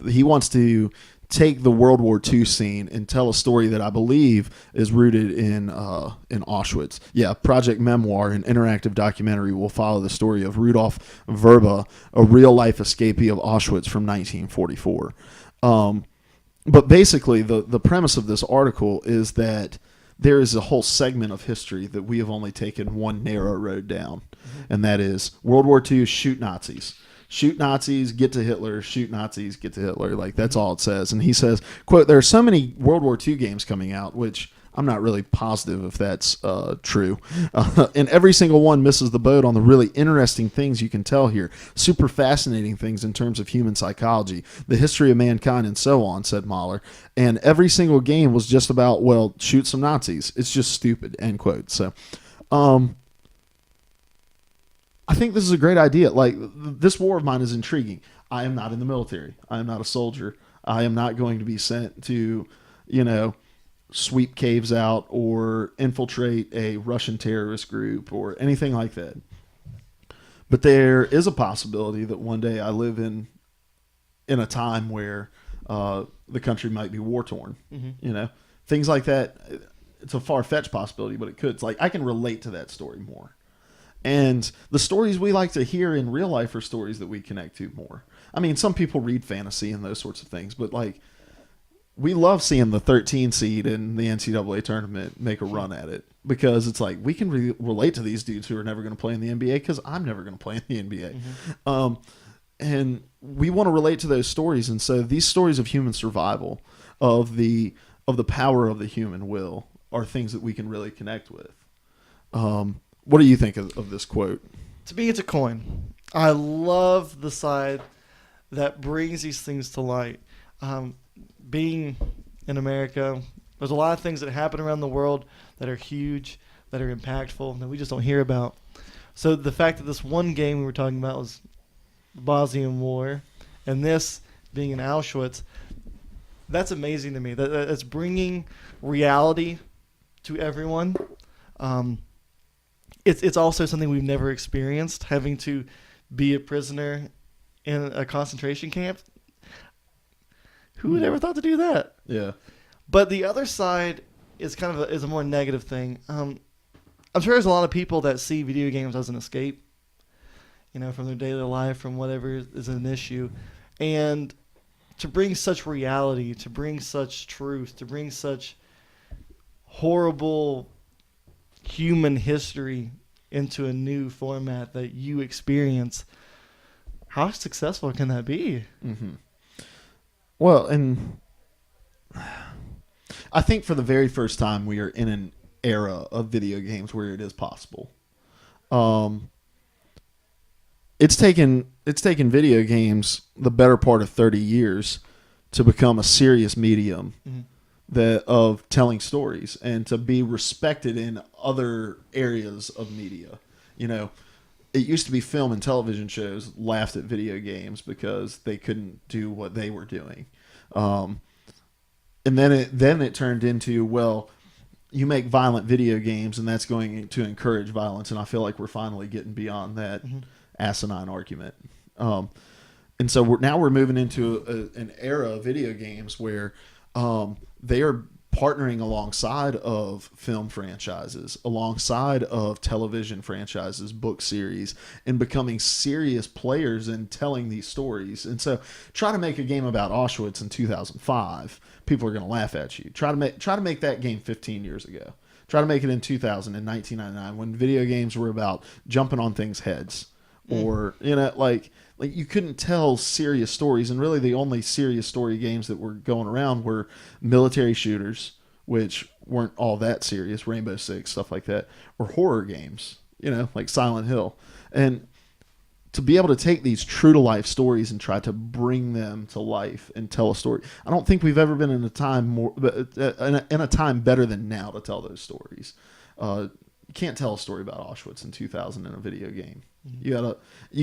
He wants to take the World War II scene and tell a story that I believe is rooted in Auschwitz. Yeah, Project Memoir, an interactive documentary, will follow the story of Rudolf Verba, a real-life escapee of Auschwitz from 1944. But basically, the premise of this article is that there is a whole segment of history that we have only taken one narrow road down, and that is World War II, shoot Nazis. Shoot Nazis, get to Hitler, shoot Nazis, get to Hitler. Like, that's all it says. And he says, quote, there are so many World War II games coming out, which I'm not really positive if that's true. And every single one misses the boat on the really interesting things you can tell here. Super fascinating things in terms of human psychology, the history of mankind, and so on, said Mahler. And every single game was just about, well, shoot some Nazis. It's just stupid, end quote. So, I think this is a great idea. Like, this war of mine is intriguing. I am not in the military. I am not a soldier. I am not going to be sent to, sweep caves out or infiltrate a Russian terrorist group or anything like that. But there is a possibility that one day I live in a time where the country might be war-torn. Things like that. It's a far-fetched possibility, but it could. It's like I can relate to that story more. And the stories we like to hear in real life are stories that we connect to more. I mean, some people read fantasy and those sorts of things, but like, we love seeing the 13 seed in the NCAA tournament make a run at it, because it's like we can relate to these dudes who are never going to play in the NBA because I'm never going to play in the NBA. And we want to relate to those stories. And so these stories of human survival, of the power of the human will, are things that we can really connect with. What do you think of this quote? To me, it's a coin. I love the side that brings these things to light. Being in America, there's a lot of things that happen around the world that are huge, that are impactful, that we just don't hear about. So the fact that this one game we were talking about was the Bosnian War, and this being in Auschwitz, that's amazing to me. That's bringing reality to everyone. It's also something we've never experienced, having to be a prisoner in a concentration camp. Who would ever thought to do that? Yeah. But the other side is kind of a more negative thing. I'm sure there's a lot of people that see video games as an escape, from their daily life, from whatever is an issue. And to bring such reality, to bring such truth, to bring such horrible human history into a new format that you experience, how successful can that be? Mm-hmm. Well, and I think for the very first time we are in an era of video games where it is possible. It's taken video games the better part of 30 years to become a serious medium of telling stories and to be respected in other areas of media. It used to be film and television shows laughed at video games because they couldn't do what they were doing. And then it turned into, well, you make violent video games and that's going to encourage violence. And I feel like we're finally getting beyond that asinine argument. And so we're moving into an era of video games where they are partnering alongside of film franchises, alongside of television franchises, book series, and becoming serious players in telling these stories. And so try to make a game about Auschwitz in 2005, people are going to laugh at you. Try to make that game 15 years ago. Try to make it in 2000 and 1999 when video games were about jumping on things' heads, or like you couldn't tell serious stories, and really the only serious story games that were going around were military shooters, which weren't all that serious, Rainbow Six, stuff like that, or horror games, like Silent Hill. And to be able to take these true to life stories and try to bring them to life and tell a story, I don't think we've ever been in a time in a time better than now to tell those stories. You can't tell a story about Auschwitz in 2000 in a video game. You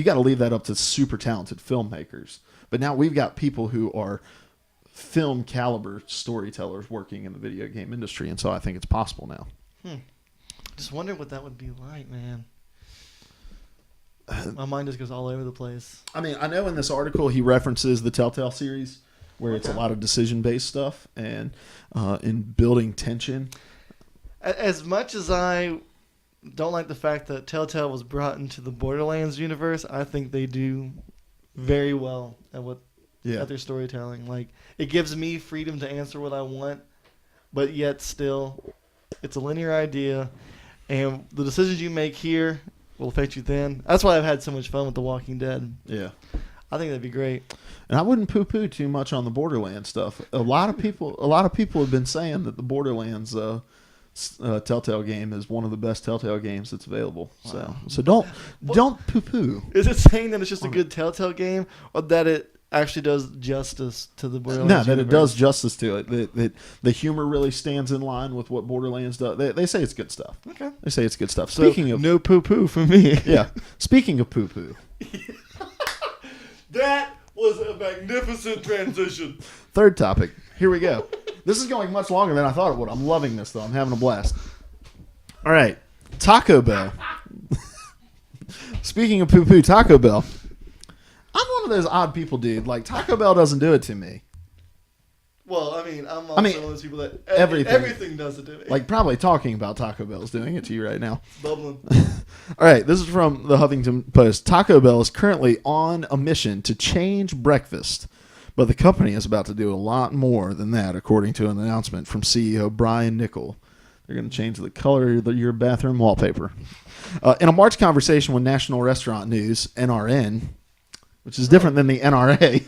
gotta leave that up to super talented filmmakers. But now we've got people who are film caliber storytellers working in the video game industry, and so I think it's possible now. Just wondering what that would be like, man. My mind just goes all over the place. I mean, I know in this article he references the Telltale series, where it's a lot of decision-based stuff and in building tension. As much as I don't like the fact that Telltale was brought into the Borderlands universe, I think they do very well at their storytelling. Like, it gives me freedom to answer what I want, but yet still, it's a linear idea, and the decisions you make here will affect you then. That's why I've had so much fun with The Walking Dead. Yeah. I think that'd be great. And I wouldn't poo-poo too much on the Borderlands stuff. A lot of people have been saying that the Borderlands Telltale game is one of the best Telltale games that's available. Wow. So don't poo-poo. Is it saying that it's just a good Telltale game, or that it actually does justice to the Borderlands No, that universe? it does justice to it. That the humor really stands in line with what Borderlands does. They say it's good stuff. Okay. They say it's good stuff. So, no poo-poo for me. Yeah. Speaking of poo-poo. That was a magnificent transition. Third topic. Here we go. This is going much longer than I thought it would. I'm loving this, though. I'm having a blast. All right. Taco Bell. Speaking of poo-poo, Taco Bell. I'm one of those odd people, dude. Like, Taco Bell doesn't do it to me. Well, I mean, I'm also one of those people that everything does it to me. Like, probably talking about Taco Bell is doing it to you right now. Bubbling. All right, this is from the Huffington Post. Taco Bell is currently on a mission to change breakfast, but the company is about to do a lot more than that, according to an announcement from CEO Brian Niccol. They're going to change the color of your bathroom wallpaper. In a March conversation with National Restaurant News, NRN, which is different than the NRA,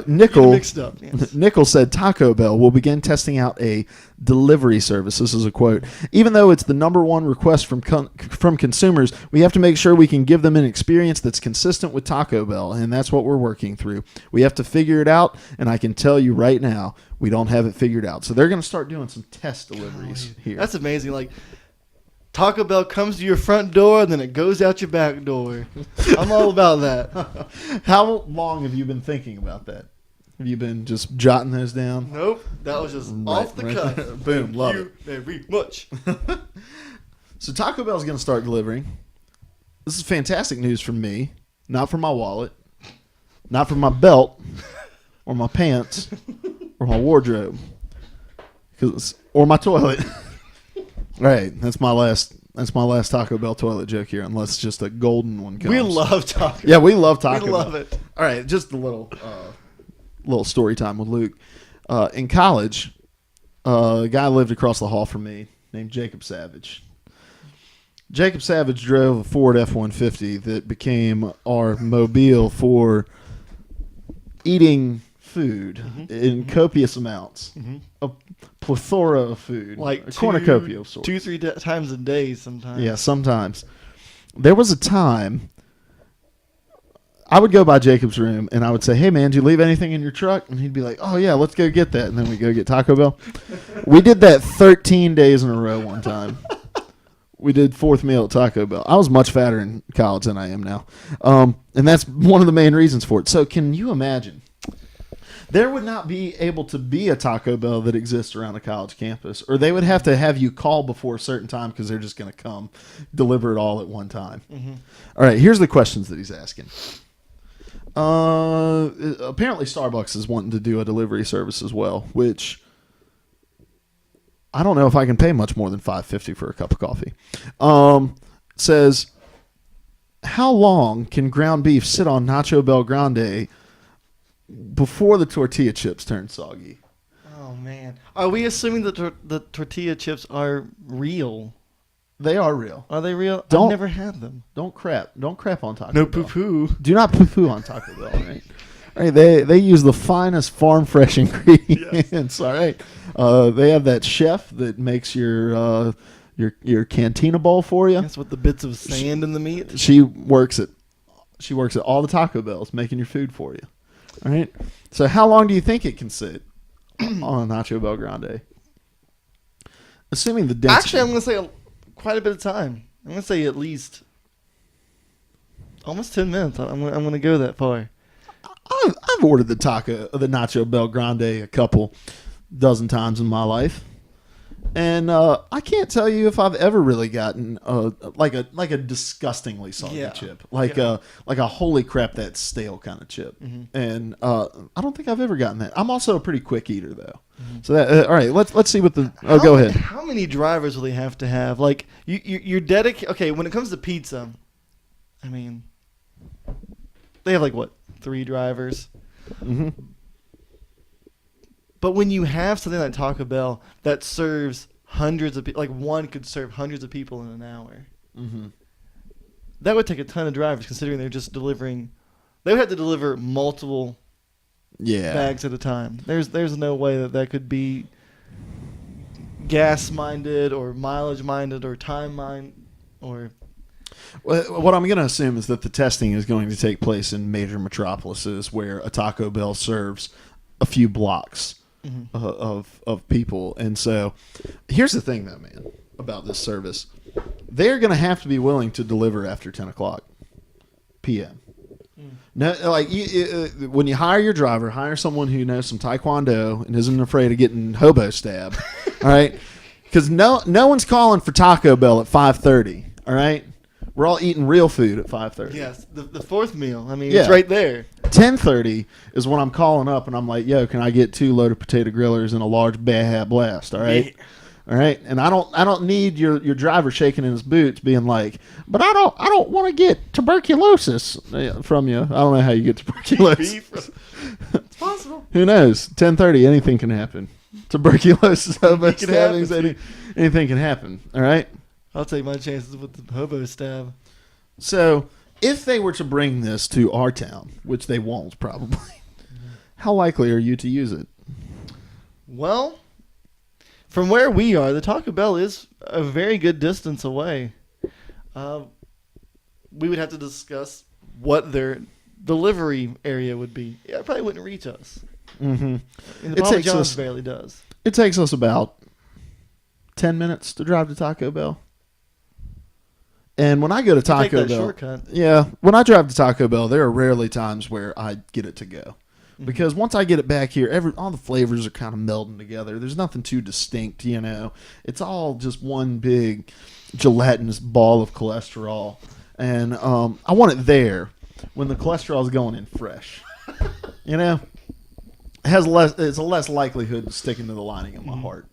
Niccol said Taco Bell will begin testing out a delivery service. This is a quote. Even though it's the number one request from consumers, we have to make sure we can give them an experience that's consistent with Taco Bell, and that's what we're working through. We have to figure it out, and I can tell you right now, we don't have it figured out. So they're going to start doing some test deliveries here. That's amazing. Like, Taco Bell comes to your front door, then it goes out your back door. I'm all about that. How long have you been thinking about that? Have you been just jotting those down? Nope. That was just off the cuff. Boom. Love it. Very much. So Taco Bell's going to start delivering. This is fantastic news for me. Not for my wallet. Not for my belt. Or my pants. Or my wardrobe. Or my toilet. All right, that's my last Taco Bell toilet joke here, unless just a golden one comes. We love Taco. Yeah, we love Taco Bell. We love it. All right, just a little story time with Luke. In college, a guy lived across the hall from me named Jacob Savage. Jacob Savage drove a Ford F-150 that became our mobile for eating food in copious amounts. A plethora of food. Like a cornucopia of sorts. 2-3 times a day sometimes. Yeah, sometimes. There was a time I would go by Jacob's room and I would say, "Hey man, did you leave anything in your truck?" And he'd be like, "Oh yeah, let's go get that." And then we go get Taco Bell. We did that 13 days in a row one time. We did fourth meal at Taco Bell. I was much fatter in college than I am now. And that's one of the main reasons for it. So can you imagine? There would not be able to be a Taco Bell that exists around a college campus, or they would have to have you call before a certain time because they're just going to come deliver it all at one time. All right, here's the questions that he's asking. Apparently Starbucks is wanting to do a delivery service as well, which I don't know if I can pay much more than $5.50 for a cup of coffee. Says, how long can ground beef sit on Nacho Bel Grande before the tortilla chips turn soggy? Oh man, are we assuming that the tortilla chips are real? They are real. Are they real? Don't- I've never had them. Don't crap on Taco No Bell. poo poo. Do not poo-poo on Taco Bell, right? All right, they use the finest farm fresh ingredients. All right, they have that chef that makes your cantina bowl for you. That's what the bits of sand in the meat. She works at all the Taco Bells making your food for you. All right. So how long do you think it can sit on a Nacho Bel Grande? Assuming the density. Actually, I'm going to say quite a bit of time. I'm going to say at least almost 10 minutes. I'm going to go that far. I've ordered the Nacho Bel Grande a couple dozen times in my life, and I can't tell you if I've ever really gotten like a disgustingly soggy Yeah. chip, like a holy crap that's stale kind of chip. Mm-hmm. And I don't think I've ever gotten that. I'm also a pretty quick eater though. So that all right, let's see what the go ahead. How many drivers will they have to have? Like you're dedicated. Okay, when it comes to pizza, I mean, they have like what 3 drivers. Mm-hmm. But when you have something like Taco Bell that serves hundreds of people, like one could serve hundreds of people in an hour, Mm-hmm. that would take a ton of drivers. Considering they're just delivering, they would have to deliver multiple Yeah. bags at a time. There's no way that could be gas minded or mileage minded or time mind or Well, what I'm going to assume is that the testing is going to take place in major metropolises where a Taco Bell serves a few blocks of people. And so here's the thing, though, man, about this service. They're going to have to be willing to deliver after 10 o'clock p.m. No, like when you hire your driver, hire someone who knows some taekwondo and isn't afraid of getting hobo stabbed. All right, because no one's calling for Taco Bell at 5:30. All right, we're all eating real food at 5:30. yes, the fourth meal. I mean, Yeah. it's right there. 10:30 is when I'm calling up and I'm like, "Yo, can I get 2 loaded potato grillers and a large Baja Blast?" All right. Yeah. All right, and I don't need your driver shaking in his boots, being like, "But I don't want to get tuberculosis from you." I don't know how you get tuberculosis. It's possible. Who knows? 10:30, anything can happen. Tuberculosis, hobo It can happen, stabbings, anything can happen. All right. I'll take my chances with the hobo stab. So, if they were to bring this to our town, which they won't probably, how likely are you to use it? Well, from where we are, the Taco Bell is a very good distance away. We would have to discuss what their delivery area would be. Yeah, it probably wouldn't reach us. Mm-hmm. And the It Papa takes John's us- barely does. It takes us about 10 minutes to drive to Taco Bell. And when I go to Take Taco that Bell, shortcut. yeah, when I drive to Taco Bell, there are rarely times where I get it to go. Because once I get it back here, all the flavors are kind of melding together. There's nothing too distinct, you know. It's all just one big gelatinous ball of cholesterol. And I want it there when the cholesterol is going in fresh. You know? It's a less likelihood of sticking to the lining of my heart.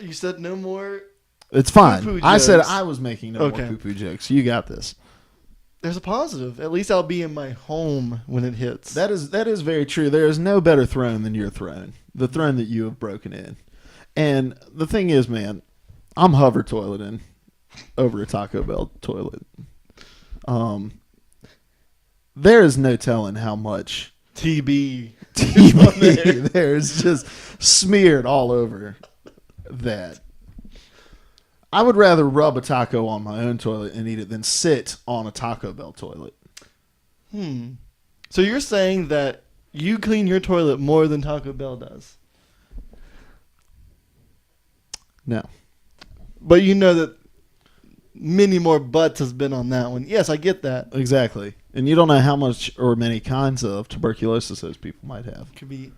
You said no more. It's fine. Poo-poo I said jokes. I was making no Okay. more poo-poo jokes. You got this. There's a positive. At least I'll be in my home when it hits. That is very true. There is no better throne than your throne, the throne that you have broken in. And the thing is, man, I'm hover toileting over a Taco Bell toilet. There is no telling how much TB. TV there's just smeared all over that. I would rather rub a taco on my own toilet and eat it than sit on a Taco Bell toilet. So you're saying that you clean your toilet more than Taco Bell does? No. But you know that many more butts has been on that one. Yes, I get that. Exactly. And you don't know how much or many kinds of tuberculosis those people might have. Could be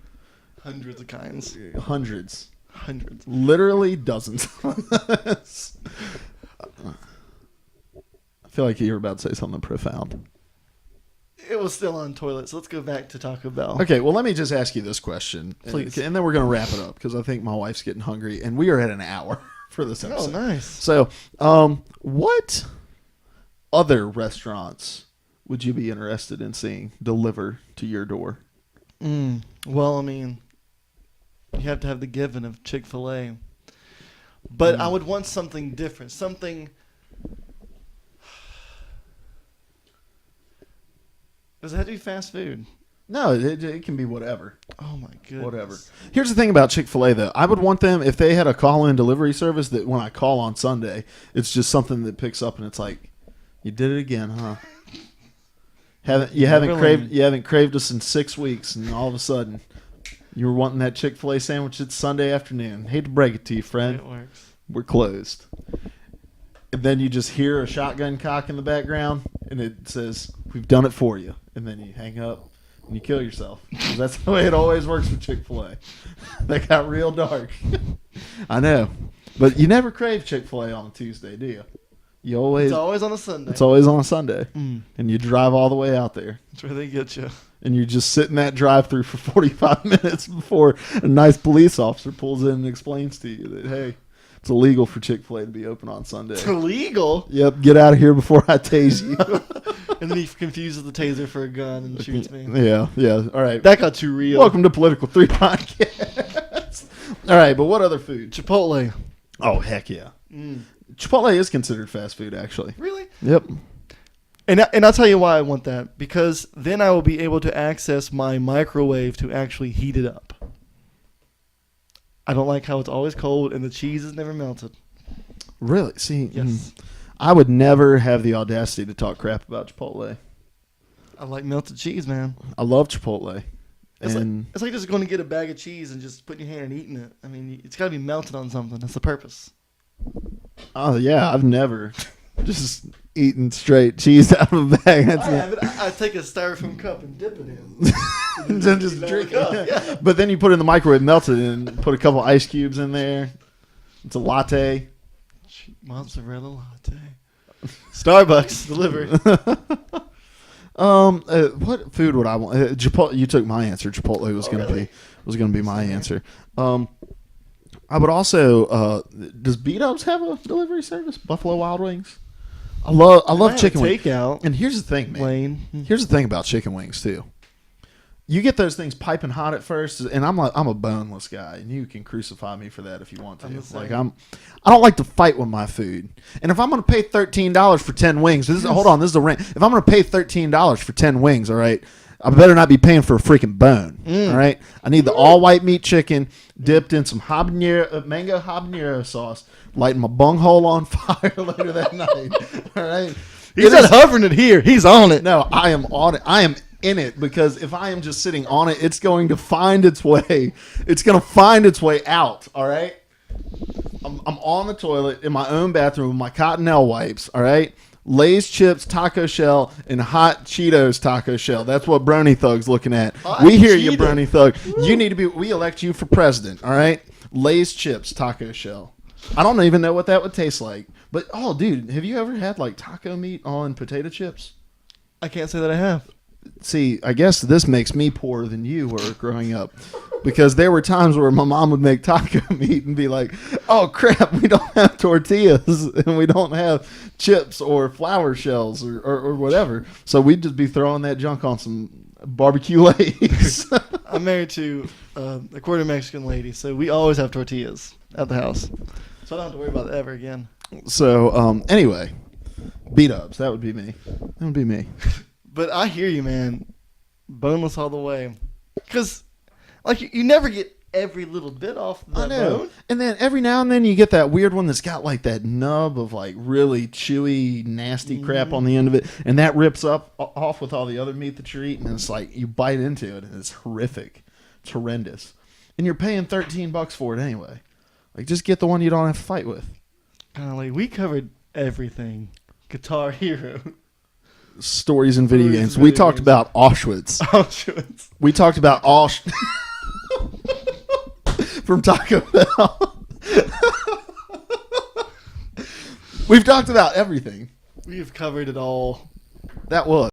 hundreds of kinds. Hundreds. Hundreds. Literally dozens. I feel like you were about to say something profound. It was still on toilet, so let's go back to Taco Bell. Okay, well, let me just ask you this question. Please. And then we're going to wrap it up because I think my wife's getting hungry, and we are at an hour for this Oh, episode. nice. So, what other restaurants would you be interested in seeing deliver to your door? Well, I mean, You have to have the given of Chick-fil-A. But I would want something different. Something. Does it have to be fast food? No, it can be whatever. Oh my goodness. Whatever. Here's the thing about Chick-fil-A, though. I would want them, if they had a call-in delivery service, that when I call on Sunday, it's just something that picks up and it's like, you did it again, huh? You haven't craved us in 6 weeks, and all of a sudden, you were wanting that Chick-fil-A sandwich. It's Sunday afternoon. Hate to break it to you, friend. It works. We're closed. And then you just hear a shotgun cock in the background, and it says, we've done it for you. And then you hang up, and you kill yourself. 'Cause that's the way it always works with Chick-fil-A. They got real dark. I know. But you never crave Chick-fil-A on a Tuesday, do you? It's always on a Sunday. It's always on a Sunday. Mm. And you drive all the way out there. That's where they get you. And you just sit in that drive-thru for 45 minutes before a nice police officer pulls in and explains to you that, hey, it's illegal for Chick-fil-A to be open on Sunday. It's illegal? Yep, get out of here before I tase you. And then he confuses the taser for a gun and shoots me. Yeah. All right. That got too real. Welcome to Political 3 Podcast. All right, but what other food? Chipotle. Oh, heck yeah. Mm. Chipotle is considered fast food, actually. Really? Yep. And I'll tell you why I want that. Because then I will be able to access my microwave to actually heat it up. I don't like how it's always cold and the cheese is never melted. Really? See, Yes. I would never have the audacity to talk crap about Chipotle. I like melted cheese, man. I love Chipotle. It's And like just going to get a bag of cheese and just putting your hand and eating it. I mean, it's got to be melted on something. That's the purpose. oh yeah, I've never just eaten straight cheese out of a bag. That's I have it. I take a styrofoam cup and dip it in. and then just Fill drink it up, it. yeah. But then you put it in the microwave, melt it, and put a couple ice cubes in there. It's a latte. Mozzarella latte. Starbucks delivered. What food would I want? Chipotle. You took my answer. Chipotle was gonna be my answer. I would also. Does B-Dubs have a delivery service? Buffalo Wild Wings. I love chicken wings. Takeout. And here's the thing, man. Lane. Here's the thing about chicken wings too. You get those things piping hot at first, and I'm a boneless guy, and you can crucify me for that if you want to. I'm the same. Like I don't like to fight with my food. And if I'm gonna pay $13 for 10 wings, hold on, this is a rant. If I'm gonna pay $13 for 10 wings, all right, I better not be paying for a freaking bone. All right, I need the all white meat chicken dipped in some mango habanero sauce, lighting my bunghole on fire later that night. All right, He's not hovering it here. He's on it. no, I am on it. I am in it because if I am just sitting on it, it's going to find its way. It's going to find its way out. All right. I'm on the toilet in my own bathroom with my Cottonelle wipes. All right. Lay's chips, taco shell, and hot Cheetos taco shell. That's what Brony Thug's looking at. Hot We hear you, Cheetos. Brony Thug. You need to be. We elect you for president. All right. Lay's chips, taco shell. I don't even know what that would taste like. But oh, dude, have you ever had like taco meat on potato chips? I can't say that I have. See, I guess this makes me poorer than you were growing up. Because there were times where my mom would make taco meat and be like, oh, crap, we don't have tortillas and we don't have chips or flour shells or whatever. So we'd just be throwing that junk on some barbecue legs. I'm married to a quarter Mexican lady, so we always have tortillas at the house. So I don't have to worry about that ever again. So, anyway, B-Dubs, that would be me. That would be me. But I hear you, man. Boneless all the way. Because, like, you never get every little bit off the bone. And then every now and then you get that weird one that's got like that nub of like really chewy, nasty crap on the end of it. And that rips off with all the other meat that you're eating. And it's like you bite into it and it's horrific. It's horrendous. And you're paying $13 for it anyway. Like just get the one you don't have to fight with. Golly, we covered everything. Guitar Hero. Stories and video Stories games. and We video talked games. about Auschwitz. Auschwitz. We talked about from Taco Bell. We've talked about everything. We have covered it all. That was.